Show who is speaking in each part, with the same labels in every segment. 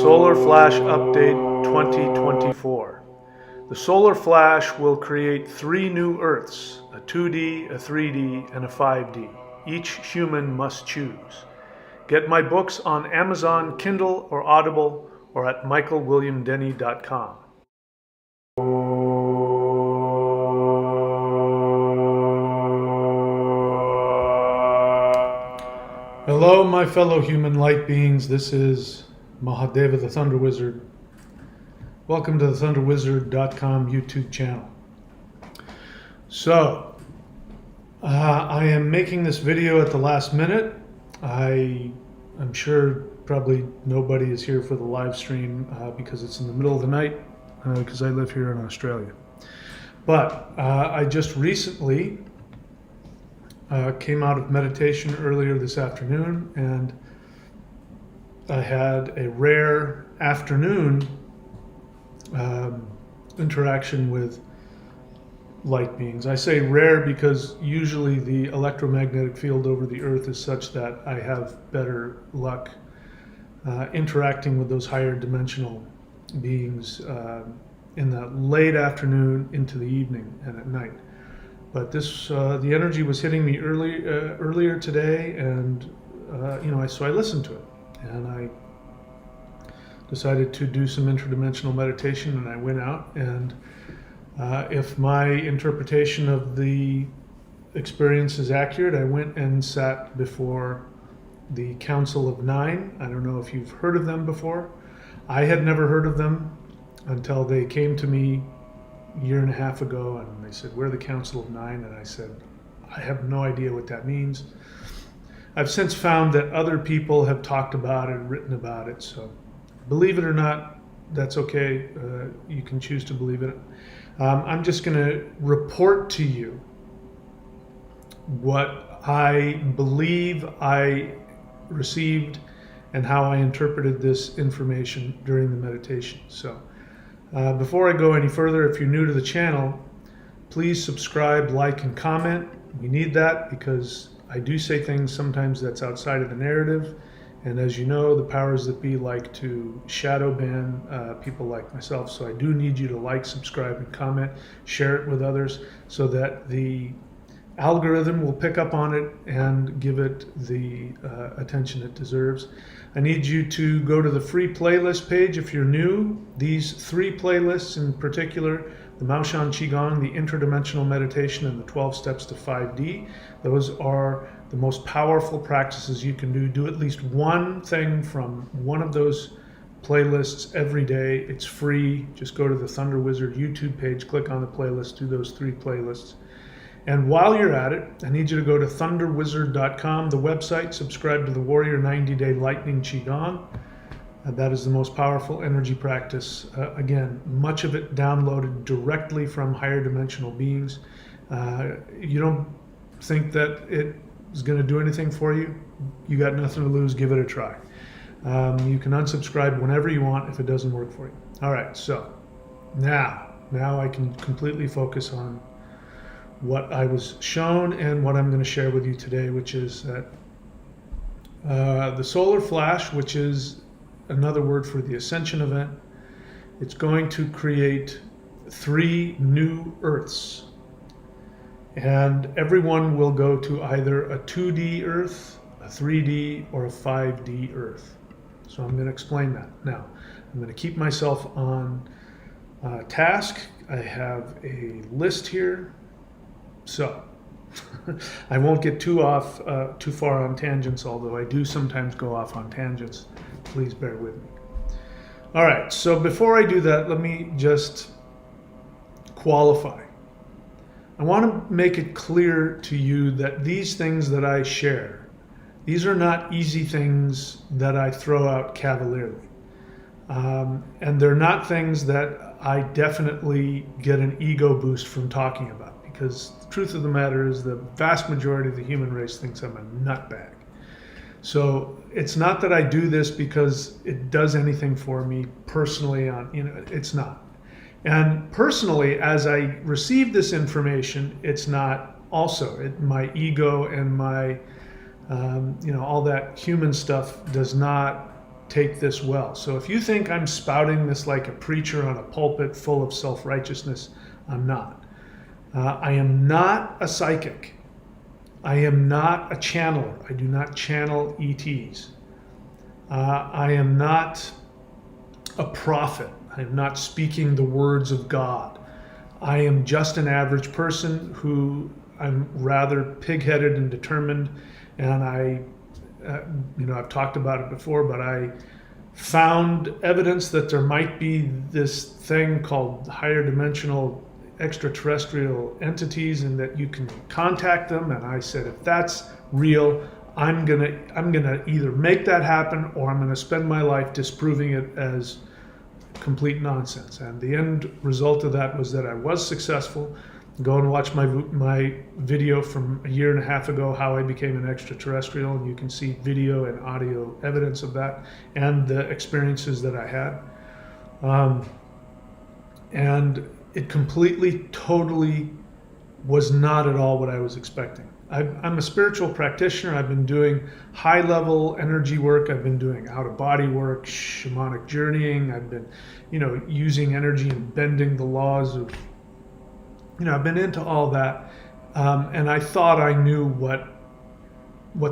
Speaker 1: Solar Flash Update 2024. The Solar Flash will create 3 new Earths, a 2D, a 3D, and a 5D. Each human must choose. Get my books on Amazon, Kindle, or Audible, or at michaelwilliamdenny.com. Hello, my fellow human light beings. This is Mahadeva the Thunder Wizard. Welcome to the thunderwizard.com YouTube channel. So, I am making this video at the last minute. I'm sure probably nobody is here for the live stream because it's in the middle of the night because I live here in Australia. But I just recently came out of meditation earlier this afternoon, and I had a rare afternoon interaction with light beings. I say rare because usually the electromagnetic field over the earth is such that I have better luck interacting with those higher dimensional beings in the late afternoon into the evening and at night. But this, the energy was hitting me earlier today, and so I listened to it, and I decided to do some interdimensional meditation, and I went out, and if my interpretation of the experience is accurate, I went and sat before the Council of Nine. I don't know if you've heard of them before. I had never heard of them until they came to me a year and a half ago, and they said, we're the Council of Nine, and I said, I have no idea what that means. I've since found that other people have talked about it, written about it, so believe it or not, that's okay. You can choose to believe it. I'm just going to report to you what I believe I received and how I interpreted this information during the meditation. So before I go any further, if you're new to the channel, please subscribe, like, and comment. We need that because I do say things sometimes that's outside of the narrative. And as you know, the powers that be like to shadow ban people like myself. So I do need you to like, subscribe, and comment, share it with others so that the algorithm will pick up on it and give it the attention it deserves. I need you to go to the free playlist page if you're new. These 3 playlists in particular, the Maoshan Qigong, the Interdimensional Meditation, and the 12 Steps to 5D, those are the most powerful practices you can do. Do at least one thing from one of those playlists every day. It's free. Just go to the Thunder Wizard YouTube page, click on the playlist, do those 3 playlists. And while you're at it, I need you to go to thunderwizard.com, the website, subscribe to the Warrior 90-Day Lightning Qigong. That is the most powerful energy practice. Again, much of it downloaded directly from higher dimensional beings. You don't think that it is going to do anything for you? You got nothing to lose. Give it a try. You can unsubscribe whenever you want if it doesn't work for you. All right, so now I can completely focus on what I was shown and what I'm going to share with you today, which is that the solar flash, which is another word for the ascension event, it's going to create 3 new Earths. And everyone will go to either a 2D Earth, a 3D, or a 5D Earth. So I'm going to explain that. Now, I'm going to keep myself on task. I have a list here. So I won't get too far on tangents, although I do sometimes go off on tangents. Please bear with me. All right, so before I do that, let me just qualify. I want to make it clear to you that these things that I share, these are not easy things that I throw out cavalierly. And they're not things that I definitely get an ego boost from talking about. Because the truth of the matter is the vast majority of the human race thinks I'm a nutbag. So it's not that I do this because it does anything for me personally. It's not. And personally, as I receive this information, it's not also. My ego and my, all that human stuff does not take this well. So if you think I'm spouting this like a preacher on a pulpit full of self-righteousness, I'm not. I am not a psychic. I am not a channeler. I do not channel ETs. I am not a prophet. I am not speaking the words of God. I am just an average person who I'm rather pig-headed and determined, and I've talked about it before, but I found evidence that there might be this thing called higher dimensional extraterrestrial entities and that you can contact them. And I said, if that's real, I'm gonna either make that happen or I'm gonna spend my life disproving it as complete nonsense. And the end result of that was that I was successful. Go and watch my video from a year and a half ago, how I became an extraterrestrial, and you can see video and audio evidence of that and the experiences that I had. And it completely, totally was not at all what I was expecting. I'm a spiritual practitioner. I've been doing high-level energy work. I've been doing out-of-body work, shamanic journeying. I've been, using energy and bending the laws of, I've been into all that. And I thought I knew what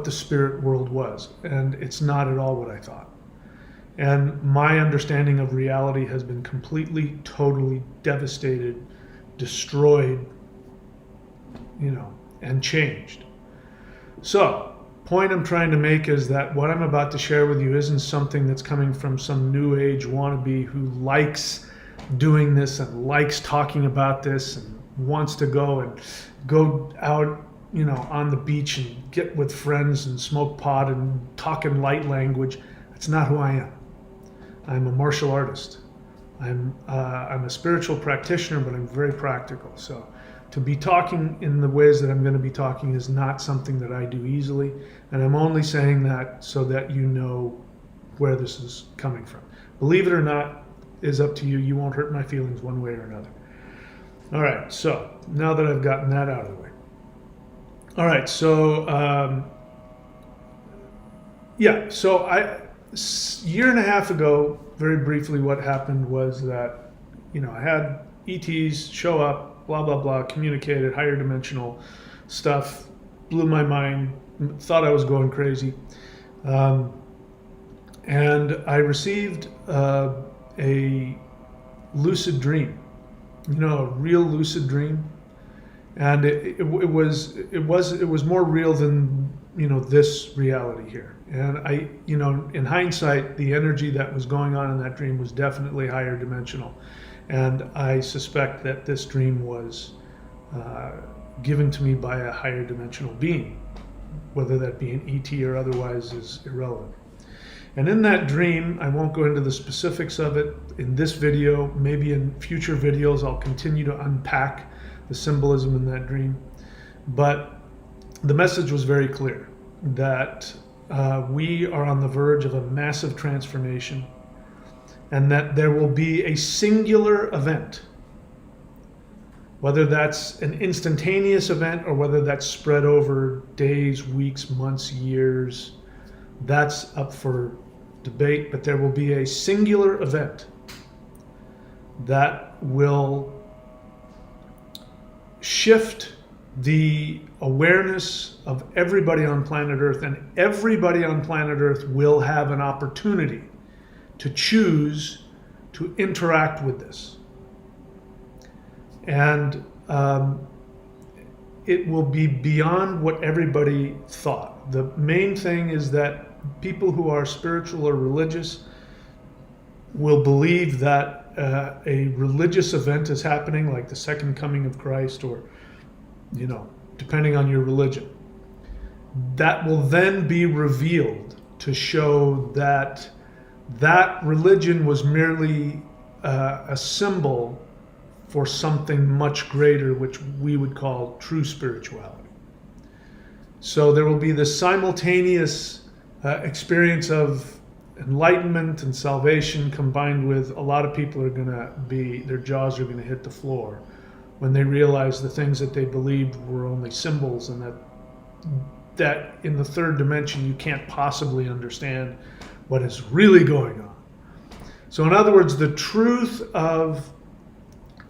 Speaker 1: the spirit world was. And it's not at all what I thought. And my understanding of reality has been completely, totally devastated, destroyed, and changed. So, point I'm trying to make is that what I'm about to share with you isn't something that's coming from some new age wannabe who likes doing this and likes talking about this and wants to go out, on the beach and get with friends and smoke pot and talk in light language. That's not who I am. I'm a martial artist. I'm a spiritual practitioner, but I'm very practical. So to be talking in the ways that I'm going to be talking is not something that I do easily. And I'm only saying that so that you know where this is coming from. Believe it or not is up to you. You won't hurt my feelings one way or another. All right, so now that I've gotten that out of the way. All right, so a year and a half ago, very briefly, what happened was that, I had ETs show up, blah, blah, blah, communicated, higher dimensional stuff, blew my mind, thought I was going crazy. And I received a lucid dream, a real lucid dream. And it was more real than, this reality here. And I, in hindsight, the energy that was going on in that dream was definitely higher dimensional. And I suspect that this dream was given to me by a higher dimensional being. Whether that be an ET or otherwise is irrelevant. And in that dream, I won't go into the specifics of it in this video. Maybe in future videos, I'll continue to unpack the symbolism in that dream. But the message was very clear that we are on the verge of a massive transformation and that there will be a singular event, whether that's an instantaneous event or whether that's spread over days, weeks, months, years. That's up for debate, but there will be a singular event that will shift the awareness of everybody on planet Earth, and everybody on planet Earth will have an opportunity to choose to interact with this. And it will be beyond what everybody thought. The main thing is that people who are spiritual or religious will believe that a religious event is happening, like the second coming of Christ, or depending on your religion. That will then be revealed to show that that religion was merely a symbol for something much greater, which we would call true spirituality. So there will be this simultaneous experience of enlightenment and salvation combined with a lot of people are going to be, their jaws are going to hit the floor when they realize the things that they believed were only symbols, and that in the third dimension you can't possibly understand what is really going on. So in other words, the truth of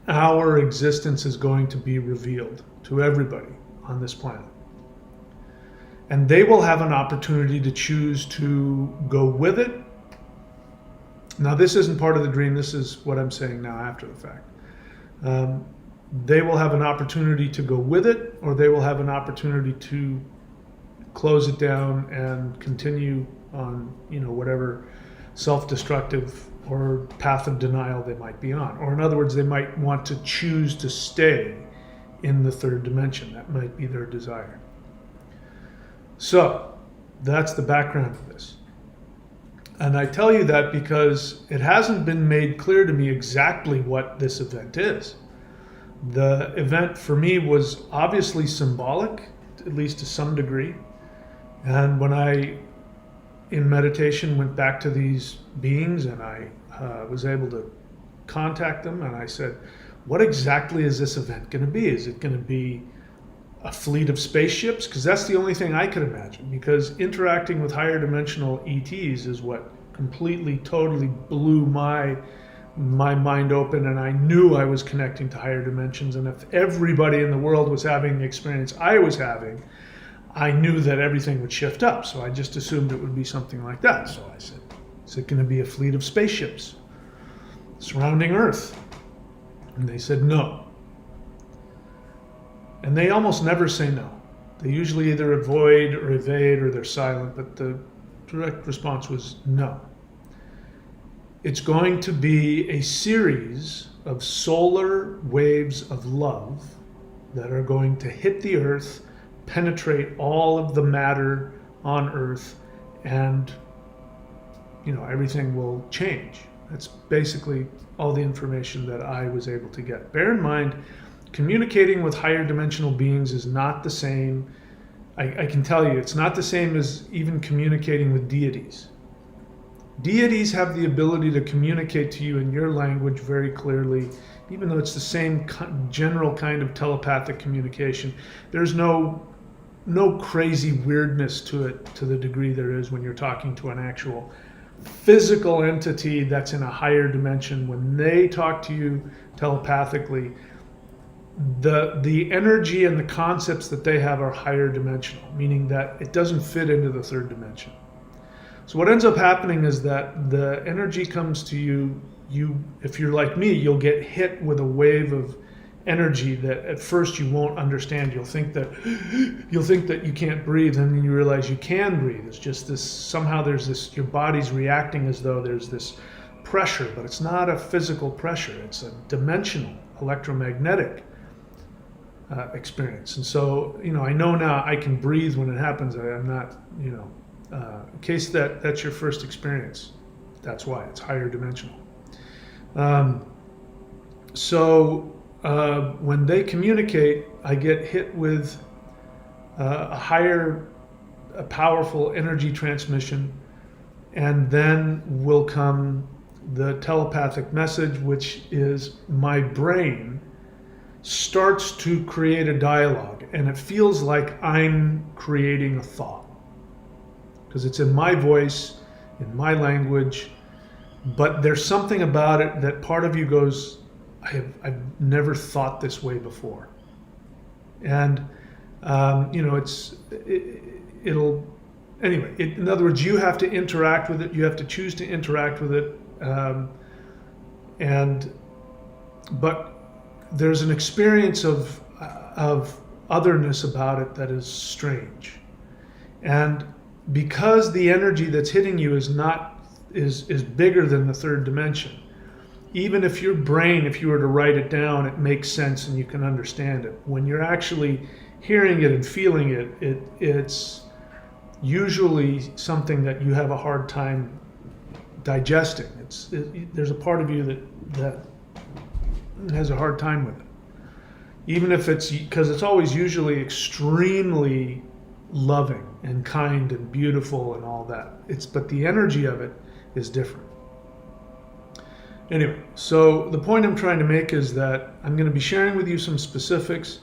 Speaker 1: our existence is going to be revealed to everybody on this planet. And they will have an opportunity to choose to go with it. Now, this isn't part of the dream. This is what I'm saying now after the fact. They will have an opportunity to go with it, or they will have an opportunity to close it down and continue on, whatever self-destructive or path of denial they might be on. Or in other words, they might want to choose to stay in the third dimension. That might be their desire. So that's the background of this. And I tell you that because it hasn't been made clear to me exactly what this event is. The event for me was obviously symbolic, at least to some degree. And when I, in meditation, went back to these beings and I was able to contact them, and I said, what exactly is this event going to be? Is it going to be a fleet of spaceships? Because that's the only thing I could imagine, because interacting with higher dimensional ETs is what completely, totally blew my mind open, and I knew I was connecting to higher dimensions. And if everybody in the world was having the experience I was having, I knew that everything would shift up. So I just assumed it would be something like that. So I said, is it going to be a fleet of spaceships surrounding Earth? And they said no. And they almost never say no. They usually either avoid or evade or they're silent, but the direct response was no. It's going to be a series of solar waves of love that are going to hit the Earth, penetrate all of the matter on Earth, and everything will change. That's basically all the information that I was able to get. Bear in mind, communicating with higher dimensional beings is not the same. I can tell you, it's not the same as even communicating with deities. Deities have the ability to communicate to you in your language very clearly, even though it's the same general kind of telepathic communication. There's no crazy weirdness to it to the degree there is when you're talking to an actual physical entity that's in a higher dimension. When they talk to you telepathically, the energy and the concepts that they have are higher dimensional, meaning that it doesn't fit into the third dimension. So what ends up happening is that the energy comes to you, if you're like me, you'll get hit with a wave of energy that at first you won't understand. You'll think that you can't breathe, and then you realize you can breathe. It's just this, somehow there's this, your body's reacting as though there's this pressure, but it's not a physical pressure. It's a dimensional electromagnetic experience. And so, I know now I can breathe when it happens. I'm not, in case that's your first experience, that's why it's higher dimensional. When they communicate, I get hit with a powerful energy transmission, and then will come the telepathic message, which is my brain starts to create a dialogue, and it feels like I'm creating a thought because it's in my voice, in my language, but there's something about it that part of you goes, I've never thought this way before. And in other words, you have to interact with it. You have to choose to interact with it. But there's an experience of otherness about it that is strange. And because the energy that's hitting you is bigger than the third dimension, even if your brain, if you were to write it down, it makes sense and you can understand it. When you're actually hearing it and feeling it, it's usually something that you have a hard time digesting. There's a part of you that has a hard time with it. Even if because it's always usually extremely loving and kind and beautiful and all that. But the energy of it is different. Anyway, so the point I'm trying to make is that I'm going to be sharing with you some specifics,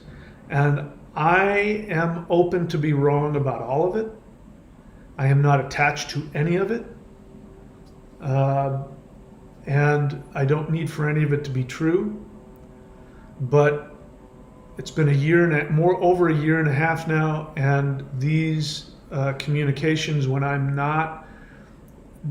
Speaker 1: and I am open to be wrong about all of it. I am not attached to any of it. and I don't need for any of it to be true, but it's been over a year and a half now, and these communications, when I'm not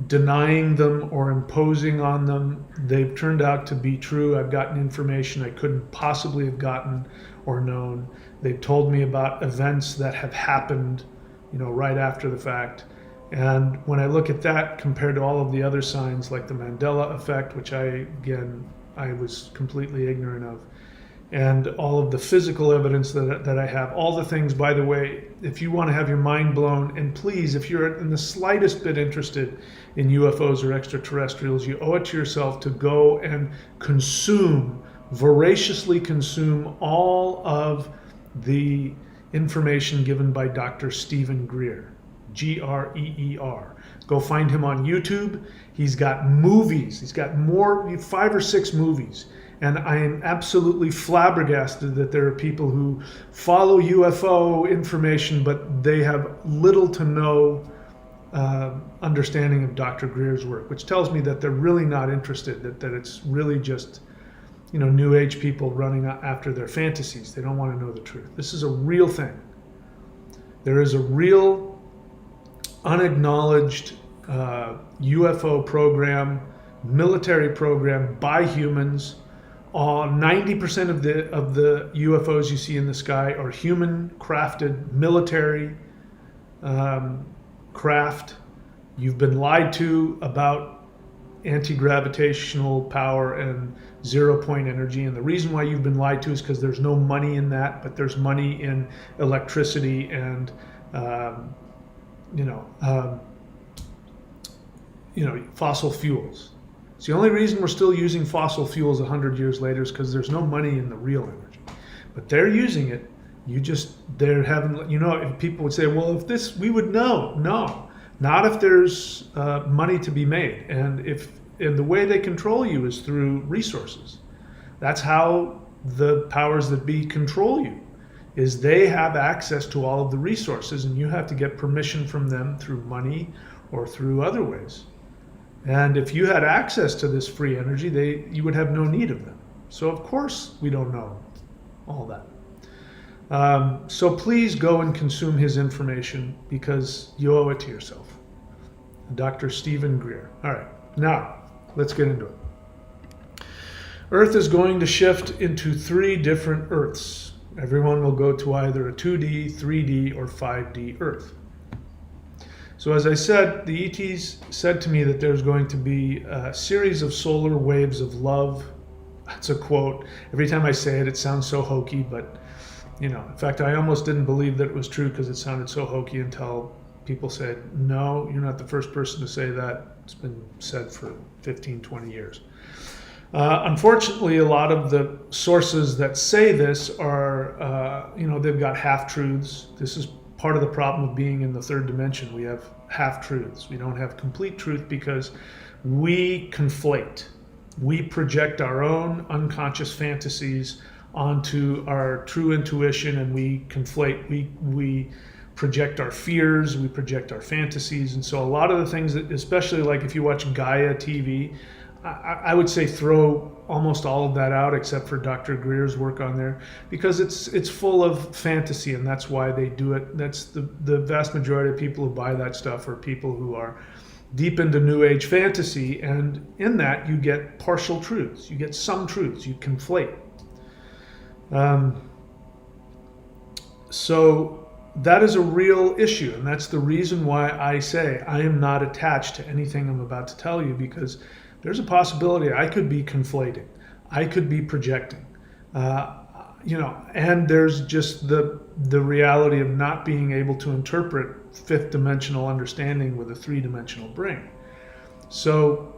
Speaker 1: denying them or imposing on them, they've turned out to be true. I've gotten information I couldn't possibly have gotten or known. They've told me about events that have happened, right after the fact. And when I look at that compared to all of the other signs, like the Mandela effect, which I was completely ignorant of, and all of the physical evidence that I have, all the things, by the way, if you want to have your mind blown, and please, if you're in the slightest bit interested in UFOs or extraterrestrials, you owe it to yourself to go and voraciously consume all of the information given by Dr. Stephen Greer, Greer. Go find him on YouTube. He's got movies. He's got 5 or 6 movies. And I am absolutely flabbergasted that there are people who follow UFO information, but they have little to no understanding of Dr. Greer's work, which tells me that they're really not interested, that it's really just, New Age people running after their fantasies. They don't want to know the truth. This is a real thing. There is a real unacknowledged UFO program, military program by humans. 90% of the UFOs you see in the sky are human-crafted military craft. You've been lied to about anti-gravitational power and zero-point energy, and the reason why you've been lied to is because there's no money in that, but there's money in electricity and fossil fuels. It's the only reason we're still using fossil fuels 100 years later is because there's no money in the real energy. But they're using it. They're having, if people would say, well, if this, we would know. No, not if there's money to be made. And the way they control you is through resources. That's how the powers that be control you, is they have access to all of the resources, and you have to get permission from them through money or through other ways. And if you had access to this free energy, you would have no need of them. So of course we don't know all that. So please go and consume his information because you owe it to yourself. Dr. Stephen Greer. All right, now let's get into it. Earth is going to shift into 3 different Earths. Everyone will go to either a 2D, 3D, or 5D Earth. So as I said, the ETs said to me that there's going to be a series of solar waves of love. That's a quote. Every time I say it, it sounds so hokey, but in fact, I almost didn't believe that it was true because it sounded so hokey until people said, no, you're not the first person to say that. It's been said for 15, 20 years. Unfortunately, a lot of the sources that say this are, they've got half-truths. This is part of the problem of being in the 3rd dimension. We have half-truths. We don't have complete truth because we conflate. We project our own unconscious fantasies onto our true intuition, and we conflate. We project our fears, we project our fantasies. And so a lot of the things that, especially like if you watch Gaia TV, I would say throw almost all of that out except for Dr. Greer's work on there, because it's full of fantasy, and that's why they do it. That's the vast majority of people who buy that stuff are people who are deep into New Age fantasy, and in that you get partial truths, you get some truths, you conflate. So that is a real issue, and that's the reason why I say I am not attached to anything I'm about to tell you, because there's a possibility I could be conflating, I could be projecting, and there's just the reality of not being able to interpret 5th dimensional understanding with a 3-dimensional brain. So,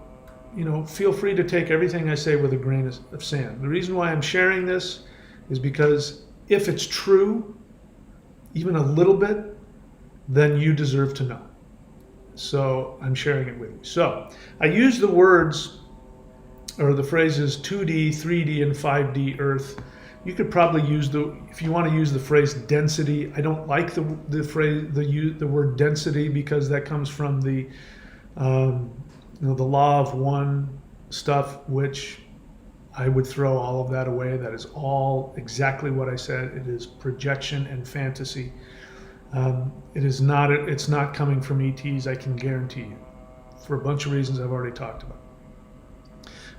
Speaker 1: feel free to take everything I say with a grain of sand. The reason why I'm sharing this is because if it's true, even a little bit, then you deserve to know. So I'm sharing it with you. So I use the words or the phrases 2D, 3D, and 5D Earth. You could probably use if you want to use the phrase density. I don't like the word density because that comes from the the law of one stuff, which I would throw all of that away. That is all exactly what I said. It is projection and fantasy. It's not coming from ETs, I can guarantee you, for a bunch of reasons I've already talked about.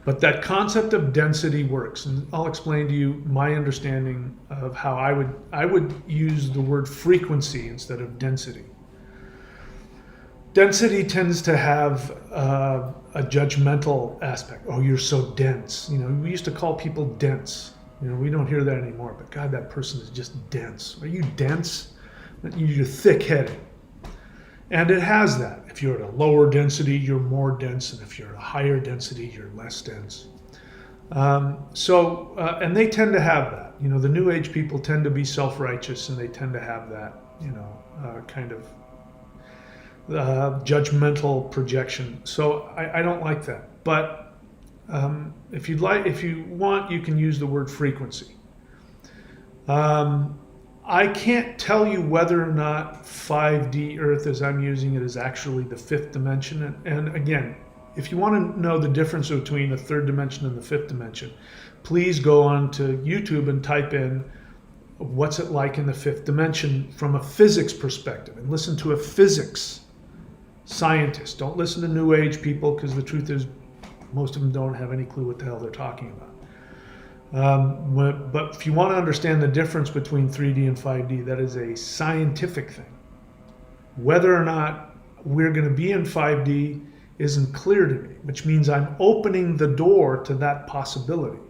Speaker 1: But that concept of density works, and I'll explain to you my understanding of how I would use the word frequency instead of density. Density tends to have a judgmental aspect. Oh, you're so dense. We used to call people dense. We don't hear that anymore. But God, that person is just dense. Are you dense? You're thick-headed. And it has that. If you're at a lower density, you're more dense. And if you're at a higher density, you're less dense. And they tend to have that. The New Age people tend to be self-righteous, and they tend to have that, kind of judgmental projection. So I don't like that. But if you want, you can use the word frequency. I can't tell you whether or not 5D Earth, as I'm using it, is actually the fifth dimension. And again, if you want to know the difference between the third dimension and the fifth dimension, please go on to YouTube and type in what's it like in the fifth dimension from a physics perspective, and listen to a physics scientist. Don't listen to New Age people, because the truth is most of them don't have any clue what the hell they're talking about. But if you want to understand the difference between 3D and 5D, that is a scientific thing. Whether or not we're going to be in 5D isn't clear to me, which means I'm opening the door to that possibility.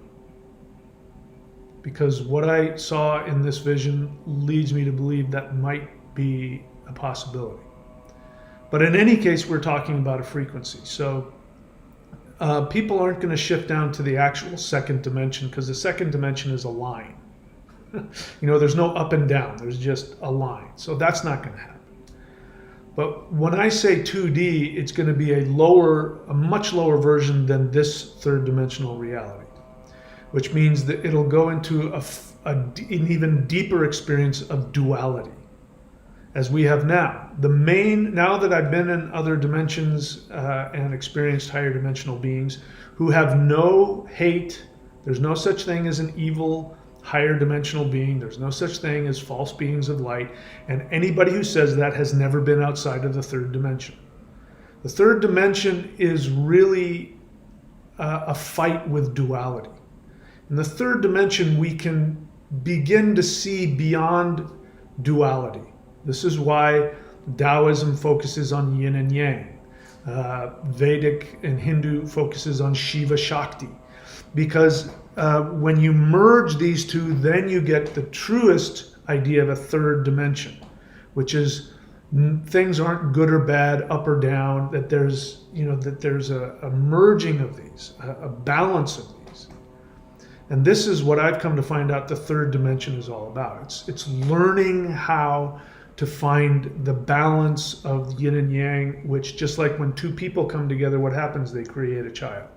Speaker 1: Because what I saw in this vision leads me to believe that might be a possibility. But in any case, we're talking about a frequency. So people aren't going to shift down to the actual second dimension, because the second dimension is a line. There's no up and down. There's just a line. So that's not going to happen. But when I say 2D, it's going to be a much lower version than this third dimensional reality, which means that it'll go into an even deeper experience of duality, as we have now. Now that I've been in other dimensions and experienced higher dimensional beings who have no hate, there's no such thing as an evil higher dimensional being, there's no such thing as false beings of light, and anybody who says that has never been outside of the third dimension. The third dimension is really a fight with duality. In the third dimension, we can begin to see beyond duality. This is why Taoism focuses on yin and yang. Vedic and Hindu focuses on Shiva Shakti. Because when you merge these two, then you get the truest idea of a third dimension, which is things aren't good or bad, up or down, that there's a merging of these, a balance of these. And this is what I've come to find out the third dimension is all about. It's learning how to find the balance of yin and yang, which, just like when two people come together, what happens? They create a child.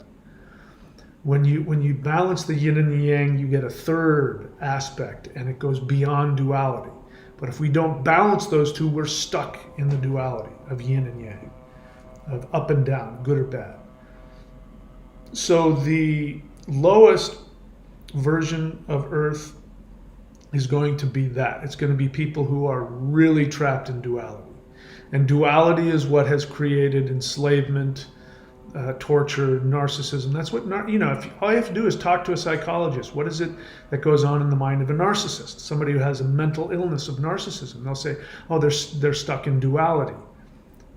Speaker 1: When you balance the yin and the yang, you get a third aspect, and it goes beyond duality. But if we don't balance those two, we're stuck in the duality of yin and yang, of up and down, good or bad. So the lowest version of Earth is going to be that. It's going to be people who are really trapped in duality. And duality is what has created enslavement, torture, narcissism. That's what, all you have to do is talk to a psychologist. What is it that goes on in the mind of a narcissist? Somebody who has a mental illness of narcissism. They'll say, oh, they're stuck in duality.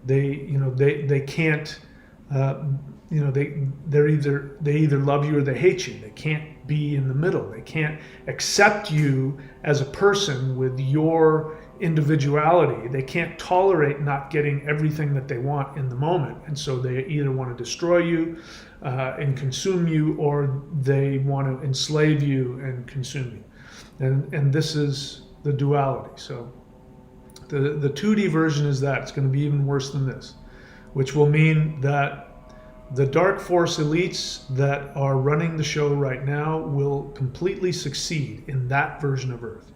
Speaker 1: They can't, they either love you or they hate you. They can't be in the middle. They can't accept you as a person with your individuality. They can't tolerate not getting everything that they want in the moment. And so they either want to destroy you and consume you, or they want to enslave you and consume you. And this is the duality. So the 2D version is that. It's going to be even worse than this, which will mean that the dark force elites that are running the show right now will completely succeed in that version of Earth.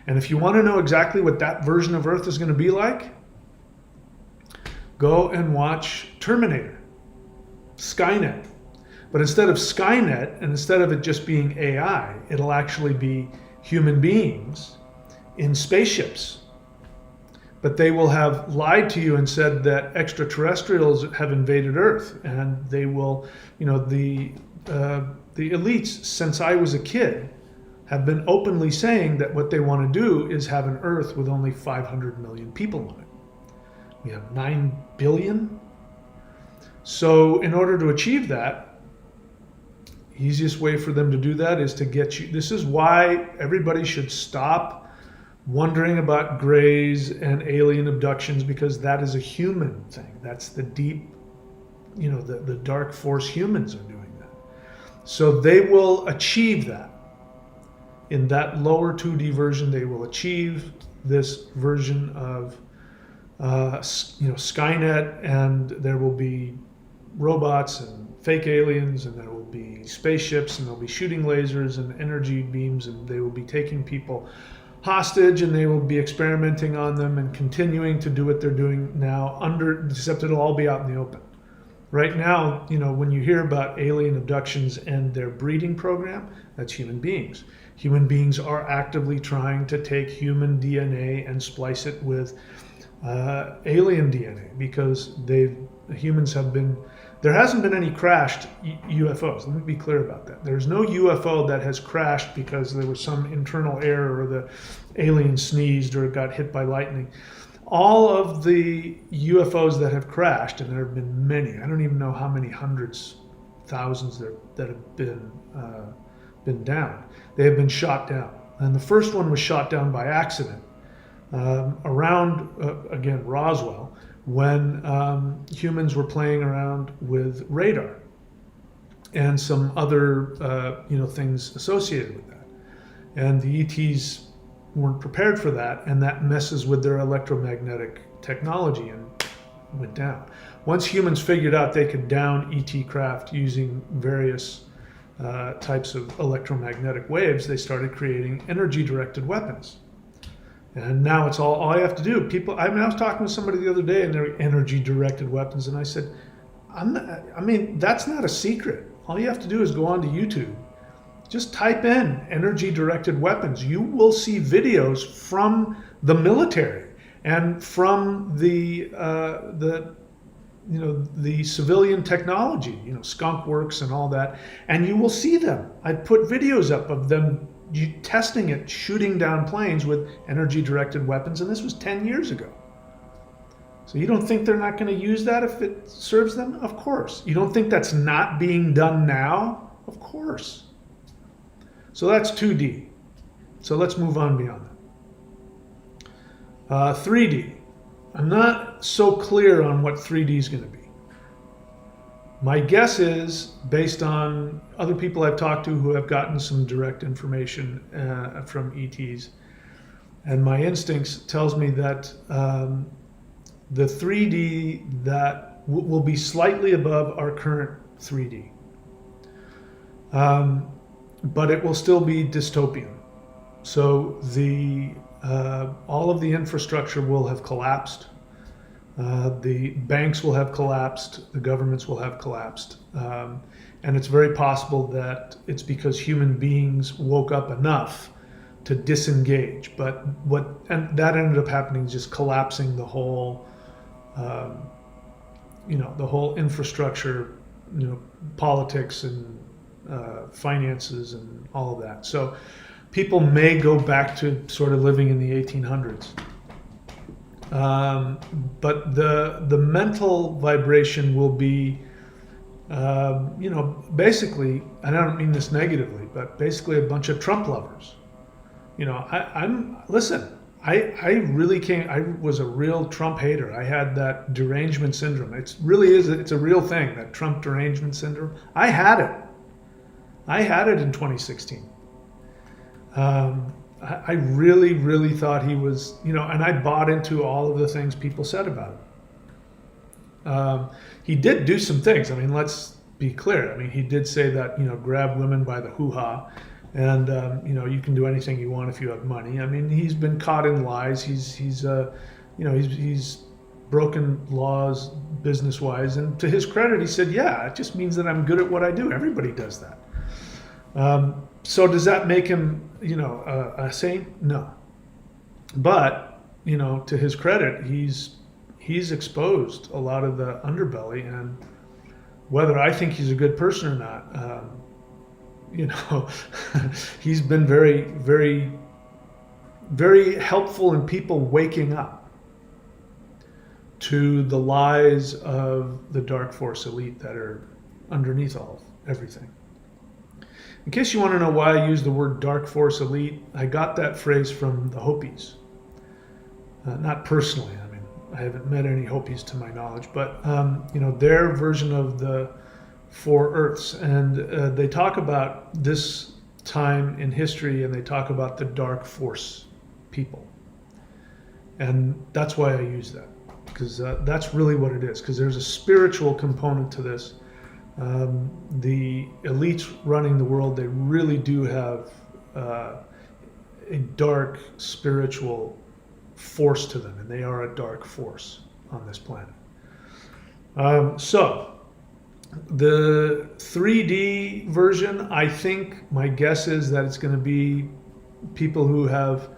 Speaker 1: And if you want to know exactly what that version of Earth is going to be like, go and watch Terminator. Skynet. But instead of Skynet, and instead of it just being AI, it'll actually be human beings in spaceships. But they will have lied to you and said that extraterrestrials have invaded Earth, and they will, the elites, since I was a kid, have been openly saying that what they want to do is have an Earth with only 500 million people on it. We have 9 billion. So in order to achieve that, easiest way for them to do that is to get you. This is why everybody should stop wondering about grays and alien abductions, because that is a human thing. That's the deep, the dark force humans are doing that. So they will achieve that. In that lower 2D version, they will achieve this version of Skynet, and there will be robots and fake aliens, and there will be spaceships, and they'll be shooting lasers and energy beams, and they will be taking people hostage, and they will be experimenting on them and continuing to do what they're doing now, except it'll all be out in the open. Right now, when you hear about alien abductions and their breeding program, that's human beings. Human beings are actively trying to take human DNA and splice it with alien DNA, because humans have been. There hasn't been any crashed UFOs. Let me be clear about that. There's no UFO that has crashed because there was some internal error, or the alien sneezed, or it got hit by lightning. All of the UFOs that have crashed, and there have been many, I don't even know how many hundreds, thousands that have been down. They have been shot down. And the first one was shot down by accident around, again, Roswell, when humans were playing around with radar and some other things associated with that. And the ETs weren't prepared for that, and that messes with their electromagnetic technology and went down. Once humans figured out they could down ET craft using various types of electromagnetic waves, they started creating energy-directed weapons. And now it's all you have to do. I was talking with somebody the other day, and they're energy-directed weapons, and I said, that's not a secret. All you have to do is go onto YouTube. Just type in energy-directed weapons. You will see videos from the military and from the civilian technology, skunk works and all that, and you will see them. I put videos up of them testing it, shooting down planes with energy-directed weapons, and this was 10 years ago. So you don't think they're not going to use that if it serves them? Of course. You don't think that's not being done now? Of course. So that's 2D. So let's move on beyond that. 3D. I'm not so clear on what 3D is going to be. My guess is, based on other people I've talked to who have gotten some direct information from ETs, and my instincts tells me that the 3D that will be slightly above our current 3D. But it will still be dystopian. So all of the infrastructure will have collapsed. The banks will have collapsed. The governments will have collapsed. And it's very possible that it's because human beings woke up enough to disengage. And that ended up happening, just collapsing the whole, the whole infrastructure, politics and finances and all of that. So people may go back to sort of living in the 1800s. But the mental vibration will be, basically, and I don't mean this negatively, but basically a bunch of Trump lovers. I was a real Trump hater. I had that derangement syndrome. It's a real thing, that Trump derangement syndrome. I had it in 2016. I really, really thought he was, and I bought into all of the things people said about him. He did do some things. Let's be clear. He did say that, grab women by the hoo-ha, and you can do anything you want if you have money. He's been caught in lies. He's broken laws business-wise. And to his credit, he said, yeah, it just means that I'm good at what I do. Everybody does that. So does that make him, a saint? No. But, to his credit, he's exposed a lot of the underbelly, and whether I think he's a good person or not, he's been very, very, very helpful in people waking up to the lies of the dark force elite that are underneath everything. In case you want to know why I use the word dark force elite, I got that phrase from the Hopis. Not personally, I haven't met any Hopis to my knowledge, but their version of the four Earths, and they talk about this time in history, and they talk about the dark force people, and that's why I use that, because that's really what it is. Because there's a spiritual component to this. The elites running the world, they really do have a dark spiritual force to them, and they are a dark force on this planet. So the 3D version, I think, my guess is that it's going to be people who have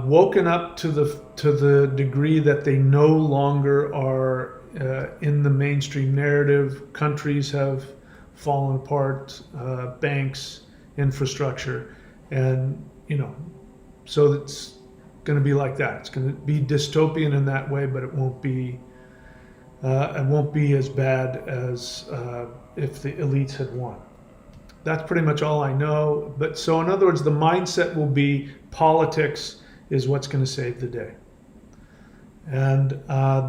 Speaker 1: woken up to the degree that they no longer are in the mainstream narrative. Countries have fallen apart, banks, infrastructure, and so it's going to be like that. It's going to be dystopian in that way, but it won't be as bad as if the elites had won. That's pretty much all I know. But so in other words, the mindset will be politics is what's going to save the day. And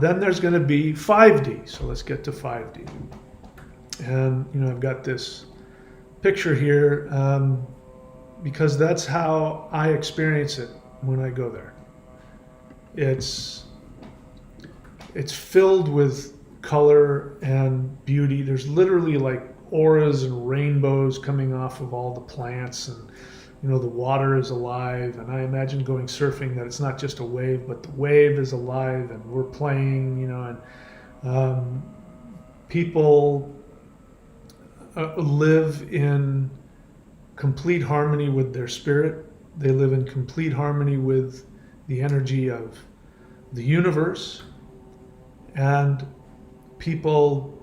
Speaker 1: then there's going to be 5D. So let's get to 5D. And I've got this picture here because that's how I experience it when I go there. It's filled with color and beauty. There's literally like auras and rainbows coming off of all the plants, and the water is alive. And I imagine going surfing that it's not just a wave, but the wave is alive, and we're playing, and people live in complete harmony with their spirit. They live in complete harmony with the energy of the universe, and people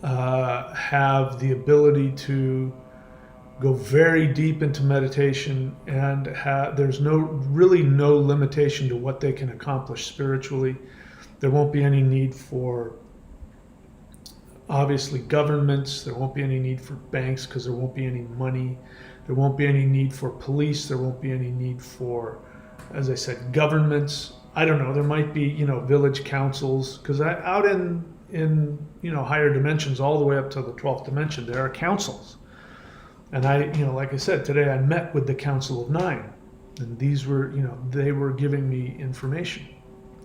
Speaker 1: have the ability to go very deep into meditation, and there's really no limitation to what they can accomplish spiritually. There won't be any need for, obviously, governments. There won't be any need for banks because there won't be any money. There won't be any need for police. There won't be any need for, as I said, governments. I don't know. There might be, village councils, because out in higher dimensions, all the way up to the 12th dimension, there are councils. And like I said, today I met with the Council of Nine, and these were, they were giving me information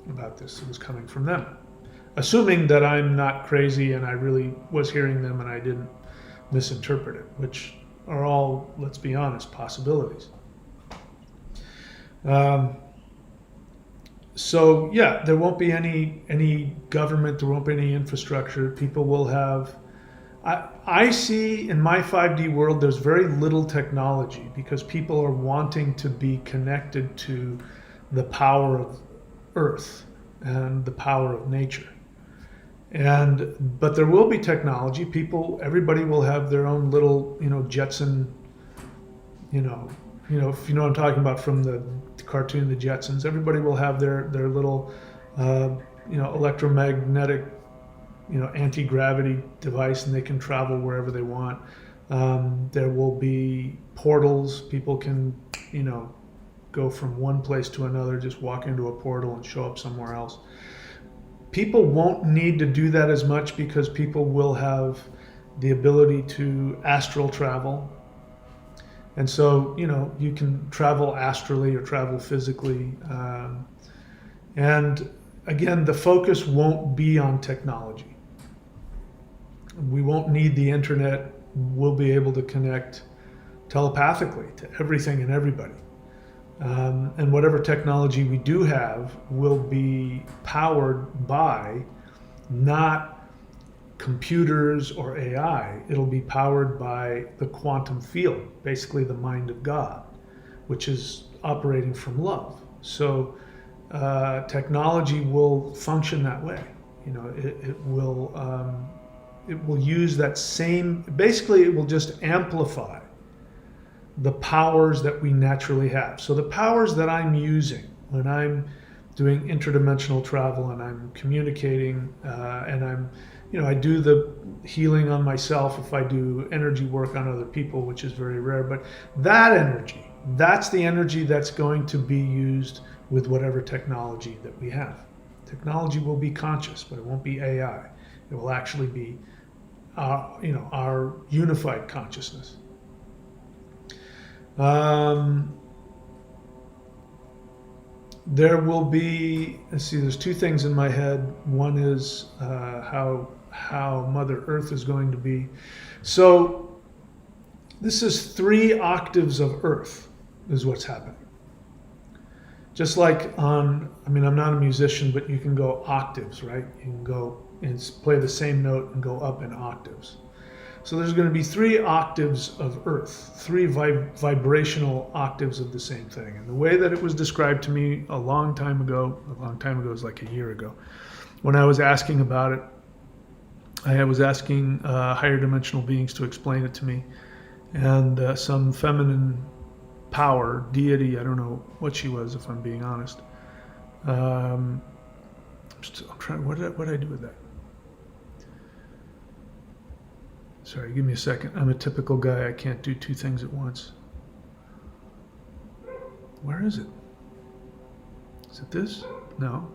Speaker 1: about this. It was coming from them, assuming that I'm not crazy and I really was hearing them and I didn't misinterpret it, which are all, let's be honest, possibilities. So yeah, there won't be any government, there won't be any infrastructure. People will have, I see in my 5D world, there's very little technology because people are wanting to be connected to the power of Earth and the power of nature. But there will be technology. Everybody will have their own little, Jetson, if you know what I'm talking about from the cartoon, the Jetsons. Everybody will have their little, electromagnetic, anti-gravity device, and they can travel wherever they want. There will be portals. People can, go from one place to another, just walk into a portal and show up somewhere else. People won't need to do that as much because people will have the ability to astral travel. And so, you can travel astrally or travel physically. And again, the focus won't be on technology. We won't need the internet. We'll be able to connect telepathically to everything and everybody. And whatever technology we do have will be powered by not computers or AI. It'll be powered by the quantum field, basically the mind of God, which is operating from love. So technology will function that way. You know, it will use that same, basically it will just amplify the powers that we naturally have. So the powers that I'm using when I'm doing interdimensional travel and I'm communicating and I'm, you know, I do the healing on myself if I do energy work on other people, which is very rare, but that energy, that's the energy that's going to be used with whatever technology that we have. Technology will be conscious, but it won't be AI. It will actually be, you know, our unified consciousness. There will be, let's see, there's two things in my head. One is how Mother Earth is going to be. So this is 3 octaves of Earth is what's happening. Just like on, I mean, I'm not a musician, but you can go octaves, right? You can go and play the same note and go up in octaves. So there's going to be 3 octaves of Earth, 3 vibrational octaves of the same thing. And the way that it was described to me a long time ago is like a year ago, when I was asking about it, I was asking higher dimensional beings to explain it to me. And some feminine power, deity, I don't know what she was, if I'm being honest. I'm trying, what did I do with that? Sorry, give me a second. I'm a typical guy. I can't do 2 things at once. Where is it? Is it this? No.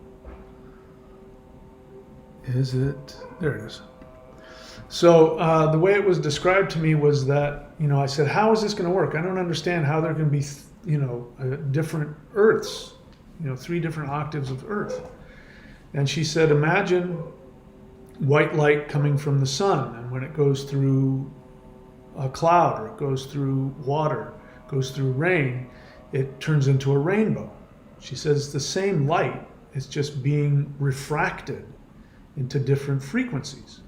Speaker 1: Is it? There it is. So the way it was described to me was that, you know, I said, how is this going to work? I don't understand how there can be, you know, different Earths, you know, 3 different octaves of Earth. And she said, imagine white light coming from the sun, and when it goes through a cloud, or it goes through water, goes through rain, it turns into a rainbow. She says the same light is just being refracted into different frequencies.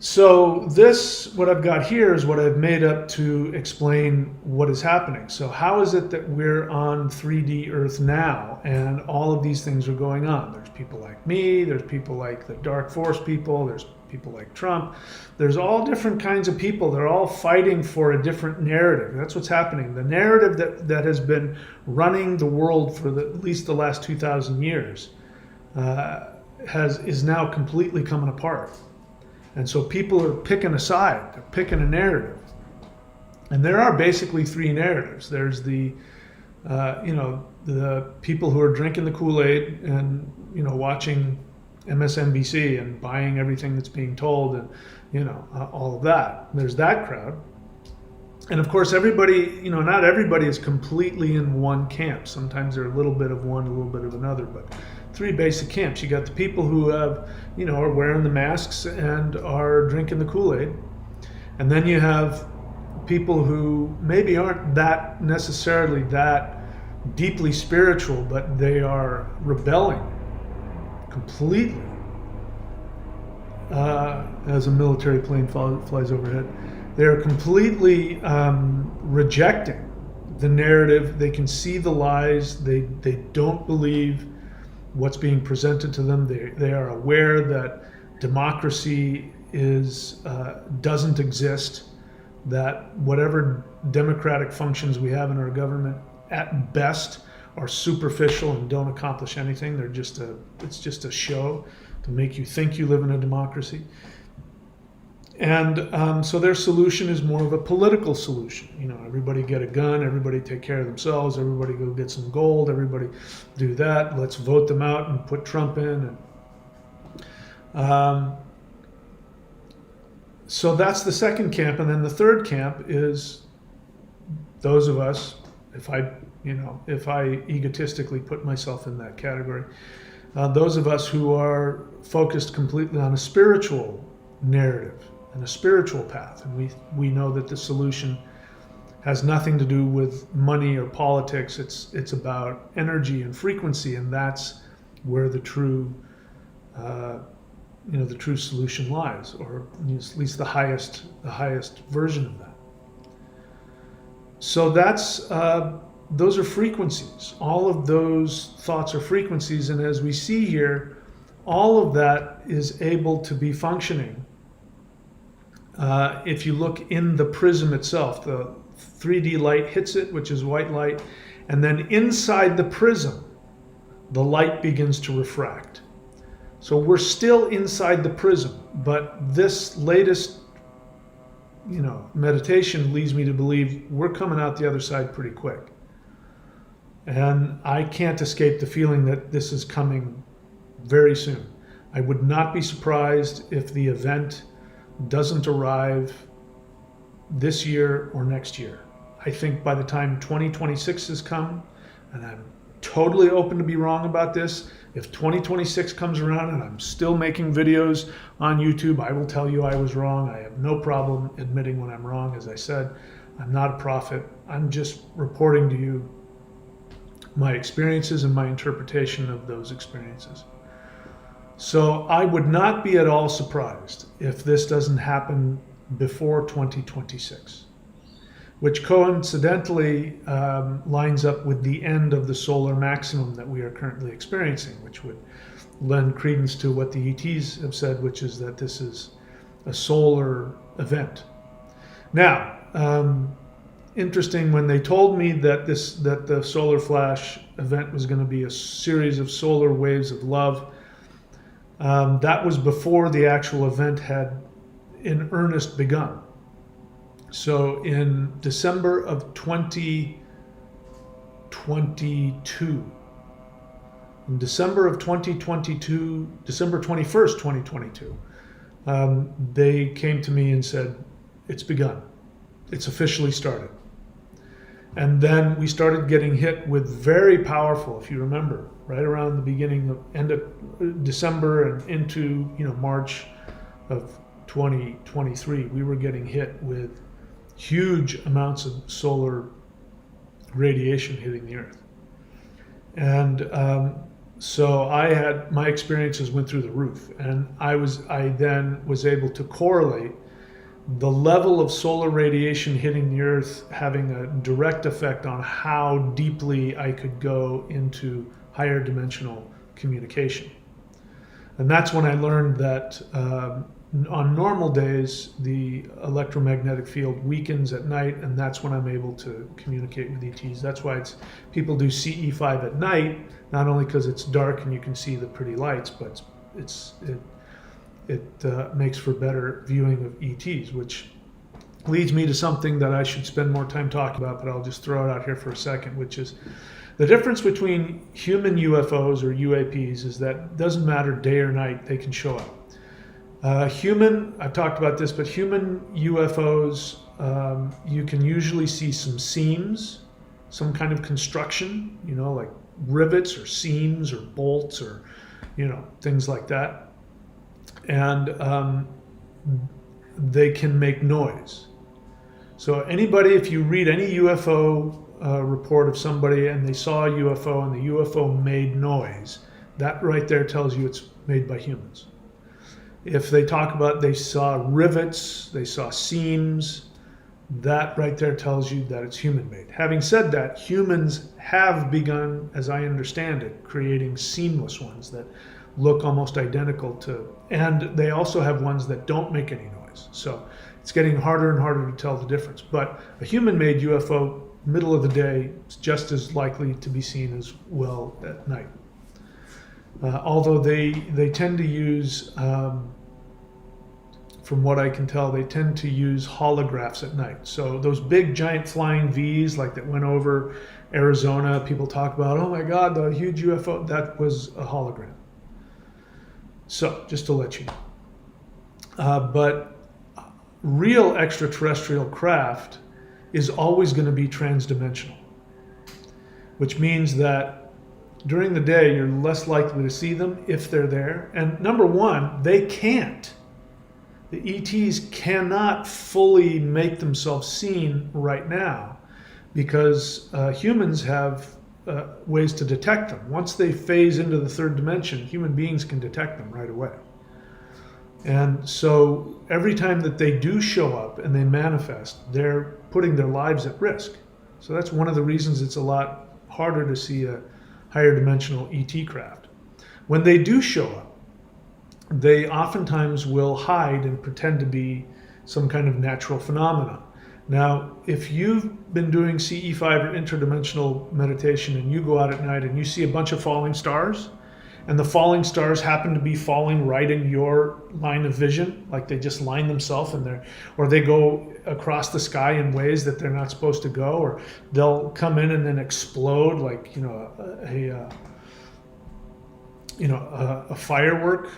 Speaker 1: So this, what I've got here, is what I've made up to explain what is happening. So how is it that we're on 3D Earth now and all of these things are going on? There's people like me, there's people like the Dark Force people, there's people like Trump. There's all different kinds of people. They're all fighting for a different narrative. That's what's happening. The narrative that has been running the world for at least the last 2,000 years is now completely coming apart. And so people are picking a side, they're picking a narrative. And there are basically 3 narratives. There's the, you know, the people who are drinking the Kool-Aid and, you know, watching MSNBC and buying everything that's being told and, you know, all of that. There's that crowd. And of course, everybody, you know, not everybody is completely in one camp. Sometimes they're a little bit of one, a little bit of another, but 3 basic camps. You got the people who have, you know, are wearing the masks and are drinking the Kool-Aid. And then you have people who maybe aren't that necessarily that deeply spiritual, but they are rebelling completely as a military plane flies overhead. They're completely rejecting the narrative. They can see the lies. They don't believe what's being presented to them. They are aware that democracy doesn't exist, that whatever democratic functions we have in our government at best are superficial and don't accomplish anything. It's just a show to make you think you live in a democracy. And so their solution is more of a political solution. You know, everybody get a gun, everybody take care of themselves, everybody go get some gold, everybody do that. Let's vote them out and put Trump in. And, so that's the second camp. And then the third camp is those of us, if I egotistically put myself in that category, those of us who are focused completely on a spiritual narrative and a spiritual path. And we know that the solution has nothing to do with money or politics. It's about energy and frequency, and that's where the true the true solution lies, or at least the highest version of that. So that's those are frequencies. All of those thoughts are frequencies, and as we see here, all of that is able to be functioning. If you look in the prism itself, the 3D light hits it, which is white light, and then inside the prism, the light begins to refract. So we're still inside the prism, but this latest, meditation leads me to believe we're coming out the other side pretty quick. And I can't escape the feeling that this is coming very soon. I would not be surprised if the event doesn't arrive this year or next year. I think by the time 2026 has come, and I'm totally open to be wrong about this, if 2026 comes around and I'm still making videos on YouTube, I will tell you I was wrong. I have no problem admitting when I'm wrong. As I said, I'm not a prophet. I'm just reporting to you my experiences and my interpretation of those experiences. So I would not be at all surprised if this doesn't happen before 2026, which coincidentally lines up with the end of the solar maximum that we are currently experiencing, which would lend credence to what the ETs have said, which is that this is a solar event. Now, interesting, when they told me that the solar flash event was going to be a series of solar waves of love, that was before the actual event had in earnest begun. So in December of 2022, December 21st, 2022, they came to me and said, it's begun. It's officially started. And then we started getting hit with very powerful, if you remember, right around the beginning of end of December and into March of 2023, we were getting hit with huge amounts of solar radiation hitting the Earth. And so my experiences went through the roof, and I then was able to correlate the level of solar radiation hitting the Earth having a direct effect on how deeply I could go into higher dimensional communication. And that's when I learned that on normal days, the electromagnetic field weakens at night, and that's when I'm able to communicate with ETs. That's why people do CE5 at night, not only because it's dark and you can see the pretty lights, but it makes for better viewing of ETs, which leads me to something that I should spend more time talking about, but I'll just throw it out here for a second, which is the difference between human UFOs or UAPs is that it doesn't matter day or night, they can show up. I've talked about this, but human UFOs, you can usually see some seams, some kind of construction, like rivets or seams or bolts or, things like that. And they can make noise. So if you read any UFO report of somebody and they saw a UFO and the UFO made noise, that right there tells you it's made by humans. If they talk about they saw rivets, they saw seams, that right there tells you that it's human-made. Having said that, humans have begun, as I understand it, creating seamless ones that look almost identical to, and they also have ones that don't make any noise. So it's getting harder and harder to tell the difference. But a human-made UFO, middle of the day, is just as likely to be seen as well at night. Although they tend to use, from what I can tell, they tend to use holographs at night. So those big giant flying Vs like that went over Arizona, people talk about, oh my God, the huge UFO, that was a hologram. So just to let you know. But real extraterrestrial craft is always going to be transdimensional, which means that during the day, you're less likely to see them if they're there. And number one, they can't The ETs cannot fully make themselves seen right now because humans have ways to detect them. Once they phase into the third dimension, human beings can detect them right away. And so every time that they do show up and they manifest, they're putting their lives at risk. So that's one of the reasons it's a lot harder to see a higher dimensional ET craft. When they do show up, they oftentimes will hide and pretend to be some kind of natural phenomenon. Now, if you've been doing CE5 or interdimensional meditation and you go out at night and you see a bunch of falling stars, and the falling stars happen to be falling right in your line of vision, like they just line themselves in there, or they go across the sky in ways that they're not supposed to go, or they'll come in and then explode like a firework.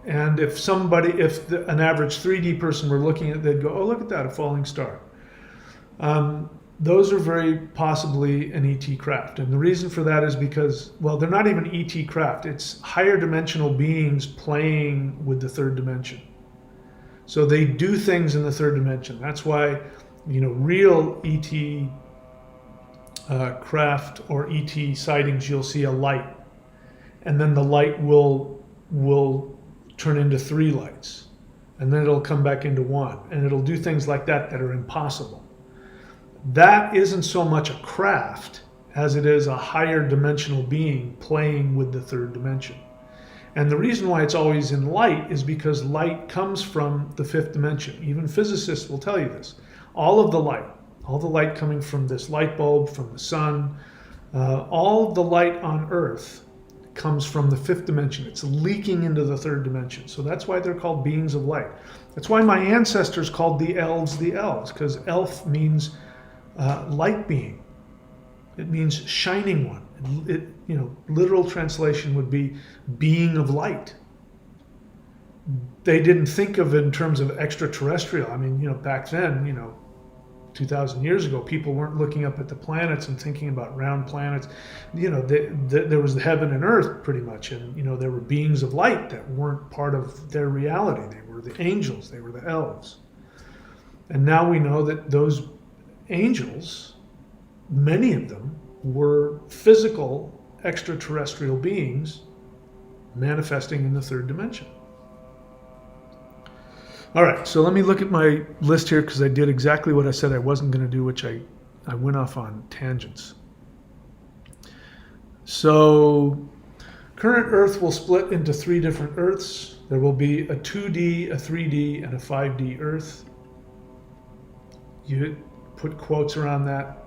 Speaker 1: And if an average 3D person were looking at it, they'd go, oh, look at that, a falling star. Those are very possibly an ET craft. And the reason for that is because, well, they're not even ET craft. It's higher dimensional beings playing with the third dimension. So they do things in the third dimension. That's why, real ET craft or ET sightings, you'll see a light. And then the light will turn into 3 lights. And then it'll come back into 1. And it'll do things like that that are impossible. That isn't so much a craft as it is a higher dimensional being playing with the third dimension. And the reason why it's always in light is because light comes from the 5th dimension. Even physicists will tell you this. All the light coming from this light bulb, from the sun, all of the light on Earth comes from the 5th dimension. It's leaking into the 3rd dimension. So that's why they're called beings of light. That's why my ancestors called the elves, because elf means light being. It means shining one. Literal translation would be being of light. They didn't think of it in terms of extraterrestrial. I mean, back then, 2,000 years ago, people weren't looking up at the planets and thinking about round planets. There was the heaven and earth pretty much, and there were beings of light that weren't part of their reality. They were the angels, they were the elves. And now we know that those angels, many of them, were physical extraterrestrial beings manifesting in the 3rd dimension. All right, so let me look at my list here because I did exactly what I said I wasn't going to do, which I went off on tangents. So current Earth will split into 3 different Earths. There will be a 2D, a 3D, and a 5D Earth. You put quotes around that.